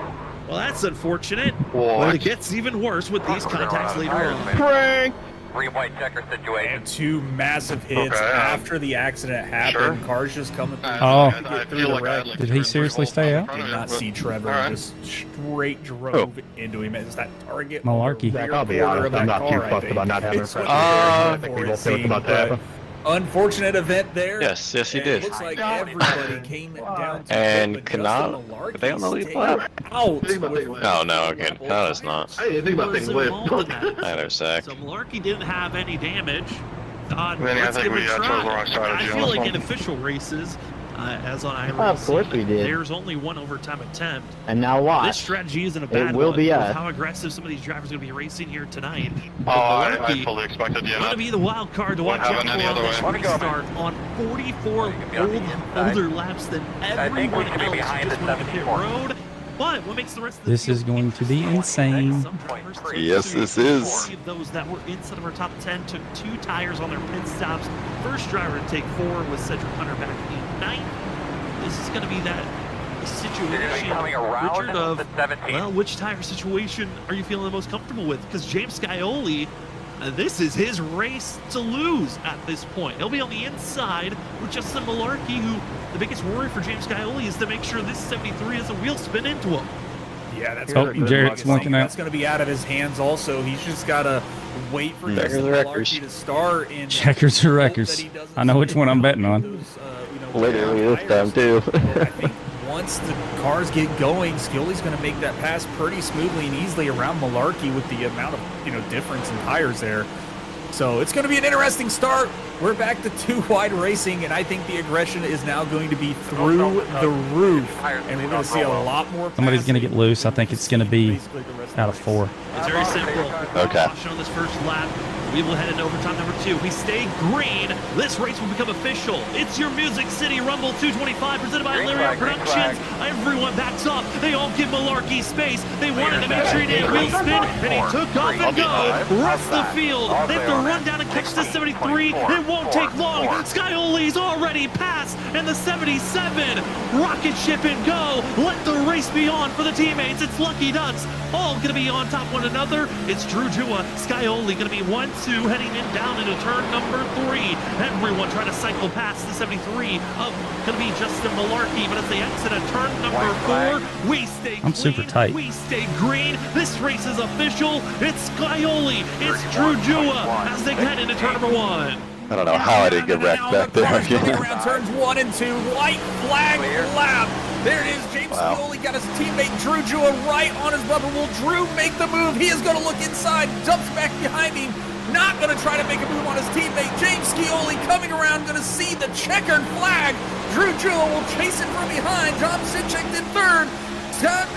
Well, that's unfortunate. But What? it gets even worse with these We're gonna contacts run out later of on. tires, man. Green-white checker situation. And 2 massive hits Okay. after the accident happened. Sure. Cars just coming through. Oh. trying to get through the wreck. Did he seriously stay out? Did not see Trevor. Alright. Just straight drove into him. It's that target. Malarkey. on the rear I'll be quarter honest, of I'm that not too car, I fussed think. about not having It's a what front they're I very think we good both for know it it's about to seemed, happen. Unfortunate event there. Yes, he And did. It looks like everybody came down to And it, but Kanat, Justin Malarkey are they on the lead stayed lap? out. Think about things No, no, okay. No, it's not. I didn't think about things with. Either sec. So Malarkey didn't have any damage. Then I Let's think give we it a chose try. the wrong strategy I on feel this like one. in official races, as on iRacing, Of course we did. there's only one overtime attempt. And now watch. This strategy isn't a bad will one. be with us. how aggressive some of these drivers are going to be racing here tonight. Oh, I Malarkey fully expected going to the be the wild card to watch Won't out happen any for other on this way. restart on 44 older laps than everyone else who just went on the pit road. But what makes the rest of the This field is going to be insane. Some drivers took Yes, two. this is. 40 of those that were inside of our top 10 took 2 tires on their pit stops. First driver to take 4 was Cedric Hunter back in 9th. This is going to be that situation, coming around Richard, of, the 17th. well, which tire situation are you feeling the most comfortable with? Because James Scioli, this is his race to lose at this point. He'll be on the inside with Justin Malarkey, who the biggest worry for James Scioli is to make sure this 73 has a wheel spin into him. Yeah, that's Oh, gonna be Jarrett's looking That's out. going to be out of his hands. Also, he's just got to wait for Checkers Justin or wreckers? Malarkey to start. And Checkers or hope wreckers? that he doesn't I know which one I'm betting on. those, Literally this time, too. I think once the cars get going, Scioli's going to make that pass pretty smoothly and easily around Malarkey with the amount of difference in tires there. So it's going to be an interesting start. We're back to 2-wide racing, and I think the aggression is now going to be through the roof, and we're going to see a lot more. Somebody's going to get loose. I think it's going to be basically the rest of out of the 4. It's very simple. Okay. Caution on this first lap. We will head into overtime number 2. We stay green. This race will become official. It's your Music City Rumble 225 presented by Lyria Productions. Everyone backs up. They all give Malarkey space. They wanted to make sure he didn't wheel spin, and he took off and go. Rest the field. They have to run down and catch the 73. It won't take long. Scioli's already passed, and the 77. Rocket ship and go. Let the race be on for the teammates. It's Lucky Ducks. All going to be on top of one another. It's Drew Jua. Scioli going to be 1-2 heading in down into turn number 3. Everyone trying to cycle past the 73 of going to be Justin Malarkey, but as they exit at turn number 4, we stay I'm super clean, tight. we stay green. This race is official. It's Scioli. It's Drew Jua as they head into turn number 1. I don't know how I didn't get wrecked back there Coming again. around turns 1 and 2. White flag lap. There it is. James Wow. Scioli got his teammate Drew Jua right on his bumper. Will Drew make the move? He is going to look inside, jumps back behind him. Not going to try to make a move on his teammate. James Scioli coming around, going to see the checkered flag. Drew Jua will chase it from behind. John Sinchek in third.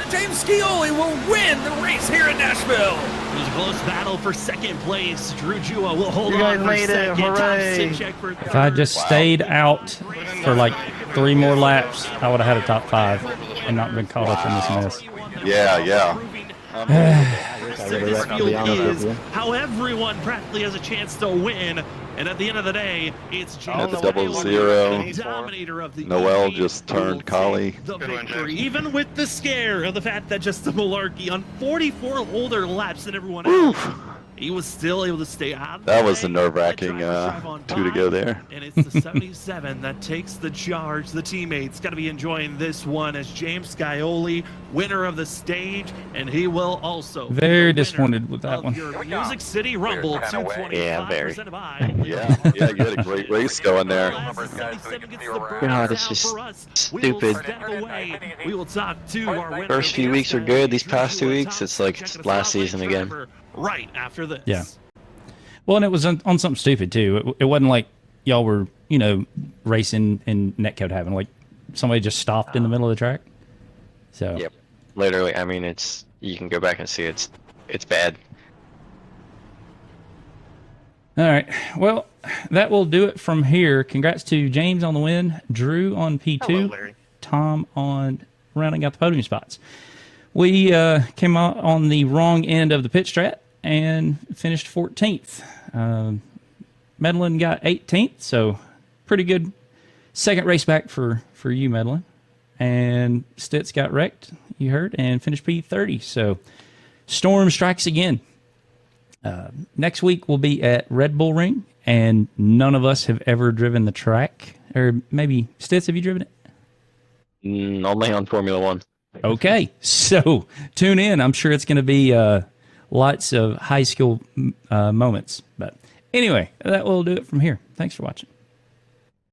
James Scioli will win the race here in Nashville. It was a close battle for second place. Drew Jua will hold You guys on for made it. second. Tom Hooray. Sinchek for third. If I just stayed out for like 3 more laps, I would have had a top 5 and not been caught up in this mess. Yeah, yeah. This to be honest field with is you. how everyone practically has a chance to win. And at the end of the day, it's James That's double Scioli, zero. the dominator of the Noel EV, just who will turned collie. take the Good one, victory, James. even with the scare of the fact that Justin Malarkey on 44 older laps than everyone else. He was still able to stay out of the That was a way, nerve-wracking let drivers drive on 2 to go by, there. And it's the 77 that takes the charge. The teammates got to be enjoying this one as James Scioli, winner of the stage, and he will also be the Very winner disappointed with that of one. your Music City Rumble We're kinda 225 Yeah, very. presented by Yeah, yeah, you had a great race going there. God, it's just stupid. We will talk to our winner First of few the weeks are Inside good. These Race. past 2 We will weeks, talk it's like to check us last out season like again. Trevor right after this. Yeah. Well, and it was on something stupid too. It wasn't like y'all were, racing and netcode having like somebody just stopped in the middle of the track. So Yep. Literally, I mean, you can go back and see it's bad. All right. Well, that will do it from here. Congrats to James on the win, Drew on P2, Hello, Larry. Tom on rounding out the podium spots. We came out on the wrong end of the pit strat and finished 14th. Medlin got 18th, so pretty good second race back for you, Medlin. And Stitz got wrecked, you heard, and finished P30. So Storm strikes again. Next week we'll be at Red Bull Ring, and none of us have ever driven the track. Or maybe, Stitz, have you driven it? Only on Formula 1. Okay, so tune in. I'm sure it's going to be lots of high school moments. But anyway, that will do it from here. Thanks for watching.